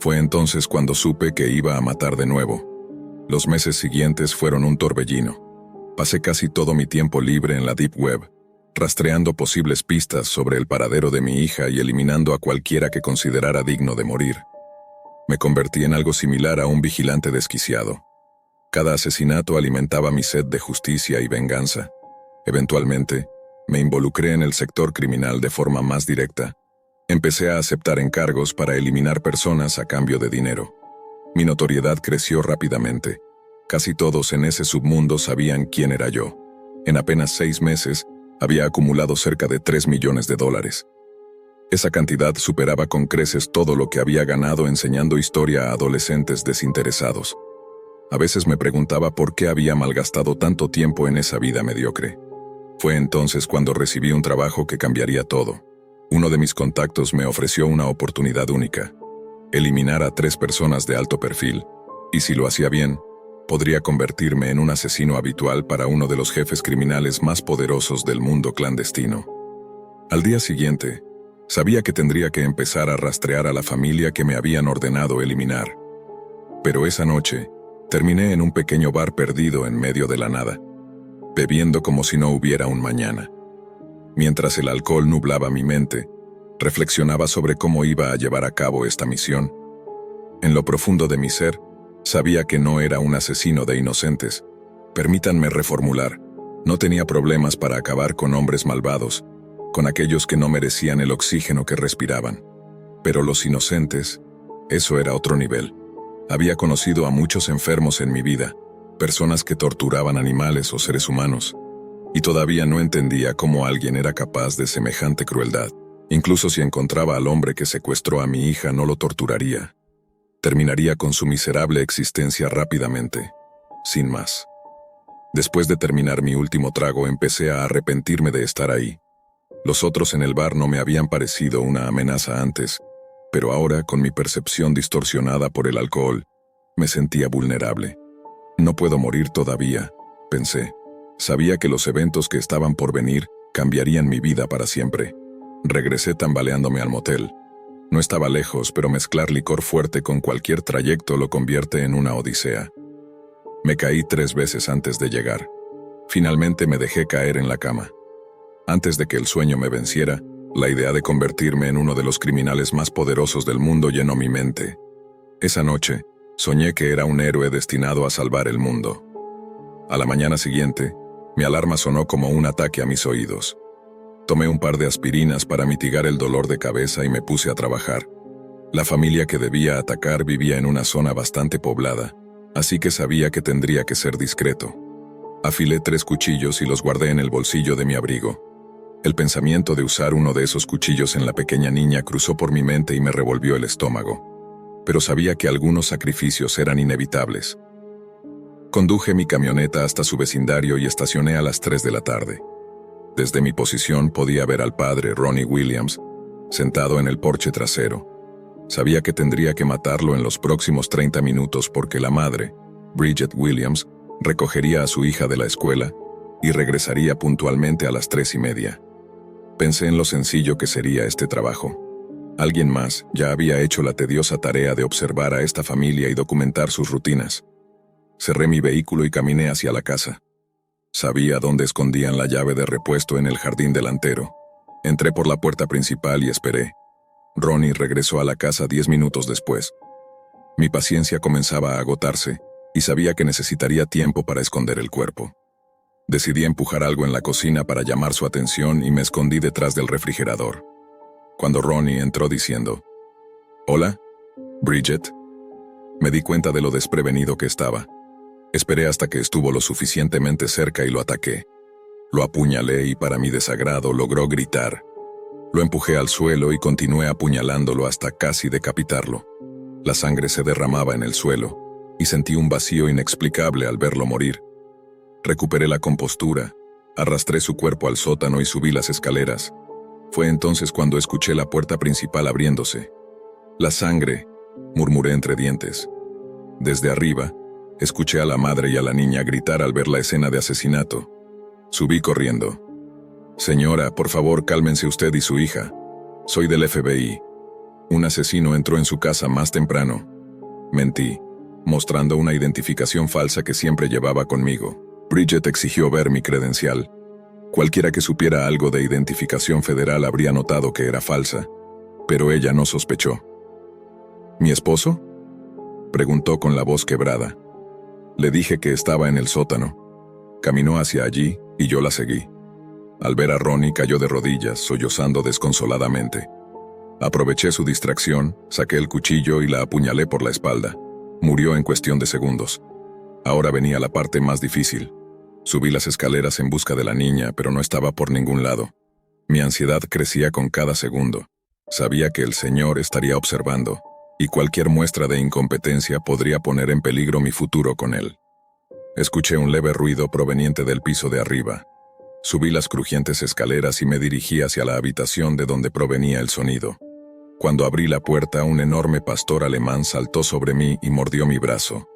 Fue entonces cuando supe que iba a matar de nuevo. Los meses siguientes fueron un torbellino. Pasé casi todo mi tiempo libre en la Deep Web, rastreando posibles pistas sobre el paradero de mi hija y eliminando a cualquiera que considerara digno de morir. Me convertí en algo similar a un vigilante desquiciado. Cada asesinato alimentaba mi sed de justicia y venganza. Eventualmente, me involucré en el sector criminal de forma más directa. Empecé a aceptar encargos para eliminar personas a cambio de dinero. Mi notoriedad creció rápidamente. Casi todos en ese submundo sabían quién era yo. En apenas 6 meses, había acumulado cerca de $3 millones. Esa cantidad superaba con creces todo lo que había ganado enseñando historia a adolescentes desinteresados. A veces me preguntaba por qué había malgastado tanto tiempo en esa vida mediocre. Fue entonces cuando recibí un trabajo que cambiaría todo. Uno de mis contactos me ofreció una oportunidad única: eliminar a 3 personas de alto perfil, y si lo hacía bien, podría convertirme en un asesino habitual para uno de los jefes criminales más poderosos del mundo clandestino. Al día siguiente, sabía que tendría que empezar a rastrear a la familia que me habían ordenado eliminar. Pero esa noche, terminé en un pequeño bar perdido en medio de la nada, bebiendo como si no hubiera un mañana. Mientras el alcohol nublaba mi mente, reflexionaba sobre cómo iba a llevar a cabo esta misión. En lo profundo de mi ser, sabía que no era un asesino de inocentes. Permítanme reformular, no tenía problemas para acabar con hombres malvados, con aquellos que no merecían el oxígeno que respiraban. Pero los inocentes, eso era otro nivel. Había conocido a muchos enfermos en mi vida, personas que torturaban animales o seres humanos, y todavía no entendía cómo alguien era capaz de semejante crueldad. Incluso si encontraba al hombre que secuestró a mi hija, no lo torturaría. Terminaría con su miserable existencia rápidamente, sin más. Después de terminar mi último trago, empecé a arrepentirme de estar ahí. Los otros en el bar no me habían parecido una amenaza antes, pero ahora, con mi percepción distorsionada por el alcohol, me sentía vulnerable. No puedo morir todavía, pensé. Sabía que los eventos que estaban por venir cambiarían mi vida para siempre. Regresé tambaleándome al motel. No estaba lejos, pero mezclar licor fuerte con cualquier trayecto lo convierte en una odisea. Me caí 3 veces antes de llegar. Finalmente me dejé caer en la cama. Antes de que el sueño me venciera, la idea de convertirme en uno de los criminales más poderosos del mundo llenó mi mente. Esa noche, soñé que era un héroe destinado a salvar el mundo. A la mañana siguiente, mi alarma sonó como un ataque a mis oídos. Tomé un par de aspirinas para mitigar el dolor de cabeza y me puse a trabajar. La familia que debía atacar vivía en una zona bastante poblada, así que sabía que tendría que ser discreto. Afilé 3 cuchillos y los guardé en el bolsillo de mi abrigo. El pensamiento de usar uno de esos cuchillos en la pequeña niña cruzó por mi mente y me revolvió el estómago. Pero sabía que algunos sacrificios eran inevitables. Conduje mi camioneta hasta su vecindario y estacioné a las 3 de la tarde. Desde mi posición podía ver al padre, Ronnie Williams, sentado en el porche trasero. Sabía que tendría que matarlo en los próximos 30 minutos porque la madre, Bridget Williams, recogería a su hija de la escuela y regresaría puntualmente a las 3:30. Pensé en lo sencillo que sería este trabajo. Alguien más ya había hecho la tediosa tarea de observar a esta familia y documentar sus rutinas. Cerré mi vehículo y caminé hacia la casa. Sabía dónde escondían la llave de repuesto en el jardín delantero. Entré por la puerta principal y esperé. Ronnie regresó a la casa 10 minutos después. Mi paciencia comenzaba a agotarse y sabía que necesitaría tiempo para esconder el cuerpo. Decidí empujar algo en la cocina para llamar su atención y me escondí detrás del refrigerador. Cuando Ronnie entró diciendo, «Hola, Bridget», me di cuenta de lo desprevenido que estaba. Esperé hasta que estuvo lo suficientemente cerca y lo ataqué. Lo apuñalé y para mi desagrado logró gritar. Lo empujé al suelo y continué apuñalándolo hasta casi decapitarlo. La sangre se derramaba en el suelo y sentí un vacío inexplicable al verlo morir. Recuperé la compostura, arrastré su cuerpo al sótano y subí las escaleras. Fue entonces cuando escuché la puerta principal abriéndose. «La sangre», murmuré entre dientes. Desde arriba, escuché a la madre y a la niña gritar al ver la escena de asesinato. Subí corriendo. «Señora, por favor, cálmense usted y su hija. Soy del FBI. Un asesino entró en su casa más temprano». Mentí, mostrando una identificación falsa que siempre llevaba conmigo. Bridget exigió ver mi credencial. Cualquiera que supiera algo de identificación federal habría notado que era falsa, pero ella no sospechó. «¿Mi esposo?», preguntó con la voz quebrada. Le dije que estaba en el sótano. Caminó hacia allí y yo la seguí. Al ver a Ronnie cayó de rodillas, sollozando desconsoladamente. Aproveché su distracción, saqué el cuchillo y la apuñalé por la espalda. Murió en cuestión de segundos. Ahora venía la parte más difícil. Subí las escaleras en busca de la niña, pero no estaba por ningún lado. Mi ansiedad crecía con cada segundo. Sabía que el Señor estaría observando, y cualquier muestra de incompetencia podría poner en peligro mi futuro con él. Escuché un leve ruido proveniente del piso de arriba. Subí las crujientes escaleras y me dirigí hacia la habitación de donde provenía el sonido. Cuando abrí la puerta, un enorme pastor alemán saltó sobre mí y mordió mi brazo.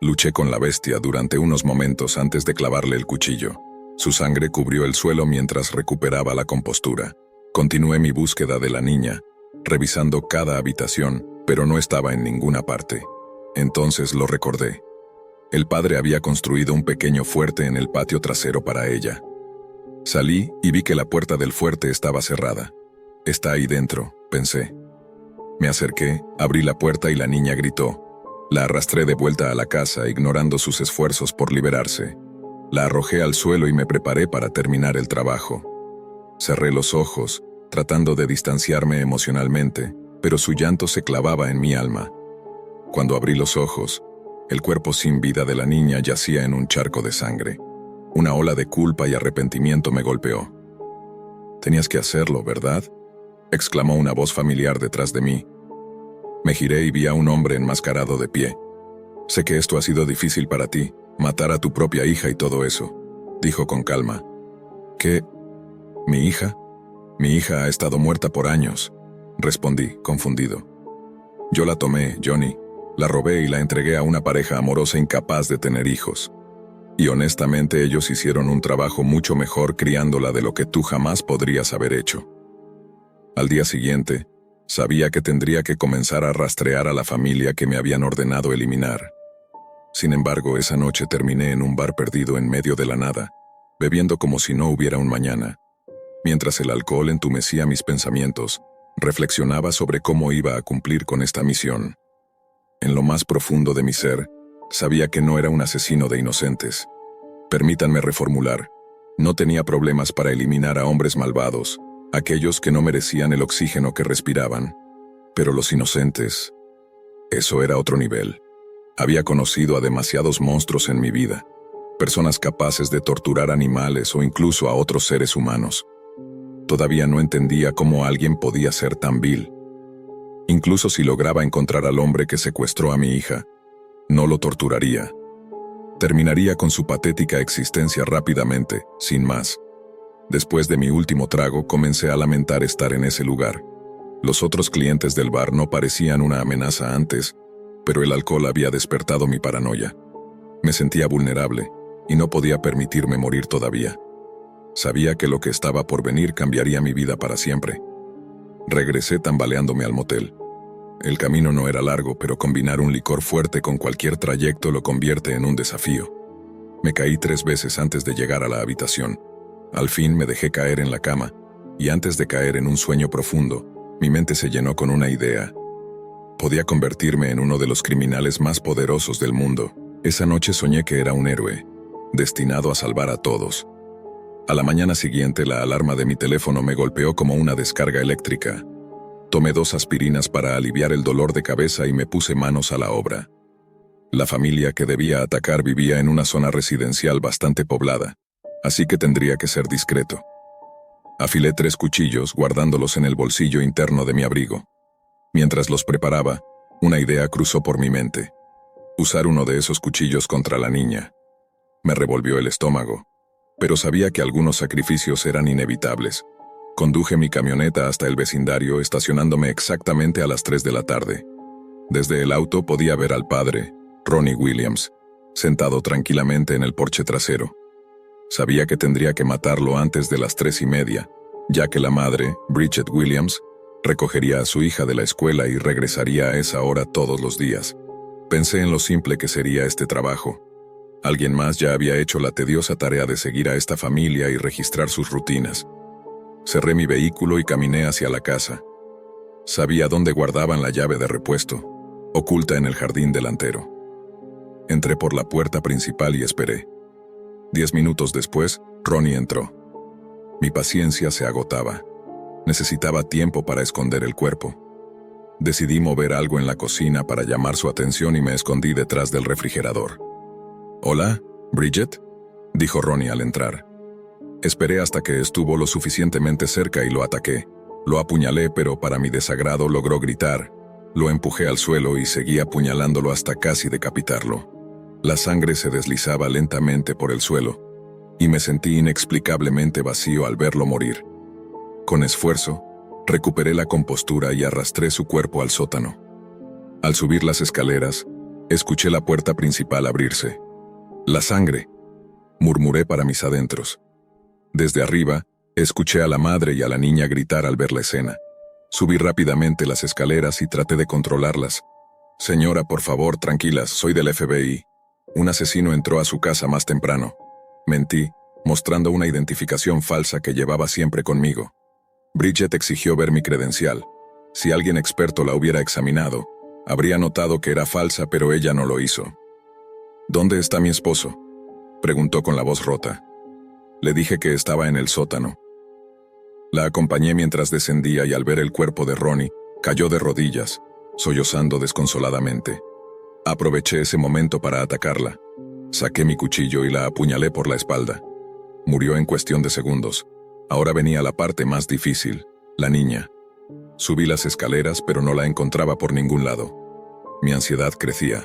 Luché con la bestia durante unos momentos antes de clavarle el cuchillo. Su sangre cubrió el suelo mientras recuperaba la compostura. Continué mi búsqueda de la niña, revisando cada habitación, pero no estaba en ninguna parte. Entonces lo recordé. El padre había construido un pequeño fuerte en el patio trasero para ella. Salí y vi que la puerta del fuerte estaba cerrada. «Está ahí dentro», pensé. Me acerqué, abrí la puerta y la niña gritó. La arrastré de vuelta a la casa, ignorando sus esfuerzos por liberarse. La arrojé al suelo y me preparé para terminar el trabajo. Cerré los ojos, tratando de distanciarme emocionalmente, pero su llanto se clavaba en mi alma. Cuando abrí los ojos, el cuerpo sin vida de la niña yacía en un charco de sangre. Una ola de culpa y arrepentimiento me golpeó. «Tenías que hacerlo, ¿verdad?», exclamó una voz familiar detrás de mí. Me giré y vi a un hombre enmascarado de pie. «Sé que esto ha sido difícil para ti, matar a tu propia hija y todo eso», dijo con calma. «¿Qué? ¿Mi hija? Mi hija ha estado muerta por años», respondí, confundido. «Yo la tomé, Johnny, la robé y la entregué a una pareja amorosa incapaz de tener hijos. Y honestamente ellos hicieron un trabajo mucho mejor criándola de lo que tú jamás podrías haber hecho». Al día siguiente, sabía que tendría que comenzar a rastrear a la familia que me habían ordenado eliminar. Sin embargo, esa noche terminé en un bar perdido en medio de la nada, bebiendo como si no hubiera un mañana. Mientras el alcohol entumecía mis pensamientos, reflexionaba sobre cómo iba a cumplir con esta misión. En lo más profundo de mi ser, sabía que no era un asesino de inocentes. Permítanme reformular. No tenía problemas para eliminar a hombres malvados, aquellos que no merecían el oxígeno que respiraban. Pero los inocentes, eso era otro nivel. Había conocido a demasiados monstruos en mi vida, personas capaces de torturar animales o incluso a otros seres humanos. Todavía no entendía cómo alguien podía ser tan vil. Incluso si lograba encontrar al hombre que secuestró a mi hija, no lo torturaría. Terminaría con su patética existencia rápidamente, sin más. Después de mi último trago, comencé a lamentar estar en ese lugar. Los otros clientes del bar no parecían una amenaza antes, pero el alcohol había despertado mi paranoia. Me sentía vulnerable, y no podía permitirme morir todavía. Sabía que lo que estaba por venir cambiaría mi vida para siempre. Regresé tambaleándome al motel. El camino no era largo, pero combinar un licor fuerte con cualquier trayecto lo convierte en un desafío. Me caí 3 veces antes de llegar a la habitación. Al fin me dejé caer en la cama, y antes de caer en un sueño profundo, mi mente se llenó con una idea. Podía convertirme en uno de los criminales más poderosos del mundo. Esa noche soñé que era un héroe, destinado a salvar a todos. A la mañana siguiente, la alarma de mi teléfono me golpeó como una descarga eléctrica. Tomé 2 aspirinas para aliviar el dolor de cabeza y me puse manos a la obra. La familia que debía atacar vivía en una zona residencial bastante poblada, así que tendría que ser discreto. Afilé 3 cuchillos, guardándolos en el bolsillo interno de mi abrigo. Mientras los preparaba, una idea cruzó por mi mente. Usar uno de esos cuchillos contra la niña. Me revolvió el estómago, pero sabía que algunos sacrificios eran inevitables. Conduje mi camioneta hasta el vecindario, estacionándome exactamente a las 3 de la tarde. Desde el auto podía ver al padre, Ronnie Williams, sentado tranquilamente en el porche trasero. Sabía que tendría que matarlo antes de las 3:30, ya que la madre, Bridget Williams, recogería a su hija de la escuela y regresaría a esa hora todos los días. Pensé en lo simple que sería este trabajo. Alguien más ya había hecho la tediosa tarea de seguir a esta familia y registrar sus rutinas. Cerré mi vehículo y caminé hacia la casa. Sabía dónde guardaban la llave de repuesto, oculta en el jardín delantero. Entré por la puerta principal y esperé. 10 minutos después, Ronnie entró. Mi paciencia se agotaba. Necesitaba tiempo para esconder el cuerpo. Decidí mover algo en la cocina para llamar su atención y me escondí detrás del refrigerador. «Hola, Bridget», dijo Ronnie al entrar. Esperé hasta que estuvo lo suficientemente cerca y lo ataqué. Lo apuñalé, pero para mi desagrado logró gritar. Lo empujé al suelo y seguí apuñalándolo hasta casi decapitarlo. La sangre se deslizaba lentamente por el suelo, y me sentí inexplicablemente vacío al verlo morir. Con esfuerzo, recuperé la compostura y arrastré su cuerpo al sótano. Al subir las escaleras, escuché la puerta principal abrirse. «La sangre», murmuré para mis adentros. Desde arriba, escuché a la madre y a la niña gritar al ver la escena. Subí rápidamente las escaleras y traté de controlarlas. «Señora, por favor, tranquilas, soy del FBI. Un asesino entró a su casa más temprano». Mentí, mostrando una identificación falsa que llevaba siempre conmigo. Bridget exigió ver mi credencial. Si alguien experto la hubiera examinado, habría notado que era falsa, pero ella no lo hizo. «¿Dónde está mi esposo?», preguntó con la voz rota. Le dije que estaba en el sótano. La acompañé mientras descendía y al ver el cuerpo de Ronnie, cayó de rodillas, sollozando desconsoladamente. Aproveché ese momento para atacarla. Saqué mi cuchillo y la apuñalé por la espalda. Murió en cuestión de segundos. Ahora venía la parte más difícil, la niña. Subí las escaleras, pero no la encontraba por ningún lado. Mi ansiedad crecía.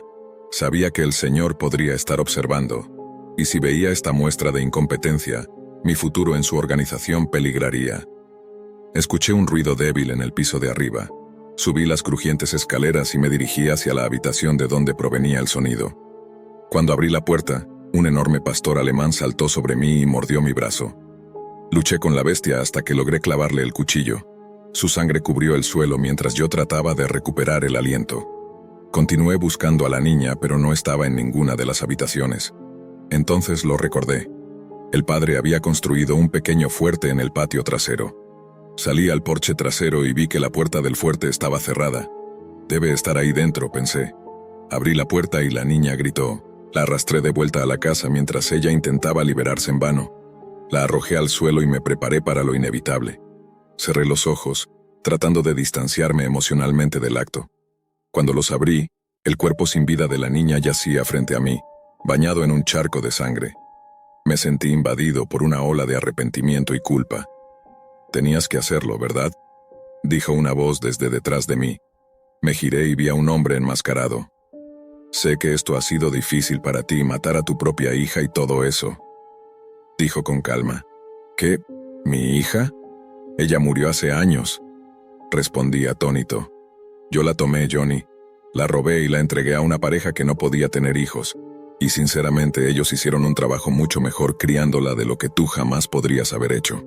Sabía que el Señor podría estar observando, y si veía esta muestra de incompetencia, mi futuro en su organización peligraría. Escuché un ruido débil en el piso de arriba. Subí las crujientes escaleras y me dirigí hacia la habitación de donde provenía el sonido. Cuando abrí la puerta, un enorme pastor alemán saltó sobre mí y mordió mi brazo. Luché con la bestia hasta que logré clavarle el cuchillo. Su sangre cubrió el suelo mientras yo trataba de recuperar el aliento. Continué buscando a la niña, pero no estaba en ninguna de las habitaciones. Entonces lo recordé. El padre había construido un pequeño fuerte en el patio trasero. Salí al porche trasero y vi que la puerta del fuerte estaba cerrada. Debe estar ahí dentro, pensé. Abrí la puerta y la niña gritó. La arrastré de vuelta a la casa mientras ella intentaba liberarse en vano. La arrojé al suelo y me preparé para lo inevitable. Cerré los ojos, tratando de distanciarme emocionalmente del acto. Cuando los abrí, el cuerpo sin vida de la niña yacía frente a mí, bañado en un charco de sangre. Me sentí invadido por una ola de arrepentimiento y culpa. Tenías que hacerlo, ¿verdad? Dijo una voz desde detrás de mí. Me giré y vi a un hombre enmascarado. Sé que esto ha sido difícil para ti, matar a tu propia hija y todo eso. Dijo con calma. ¿Qué? ¿Mi hija? Ella murió hace años. Respondí atónito. Yo la tomé, Johnny. La robé y la entregué a una pareja que no podía tener hijos. Y sinceramente ellos hicieron un trabajo mucho mejor criándola de lo que tú jamás podrías haber hecho.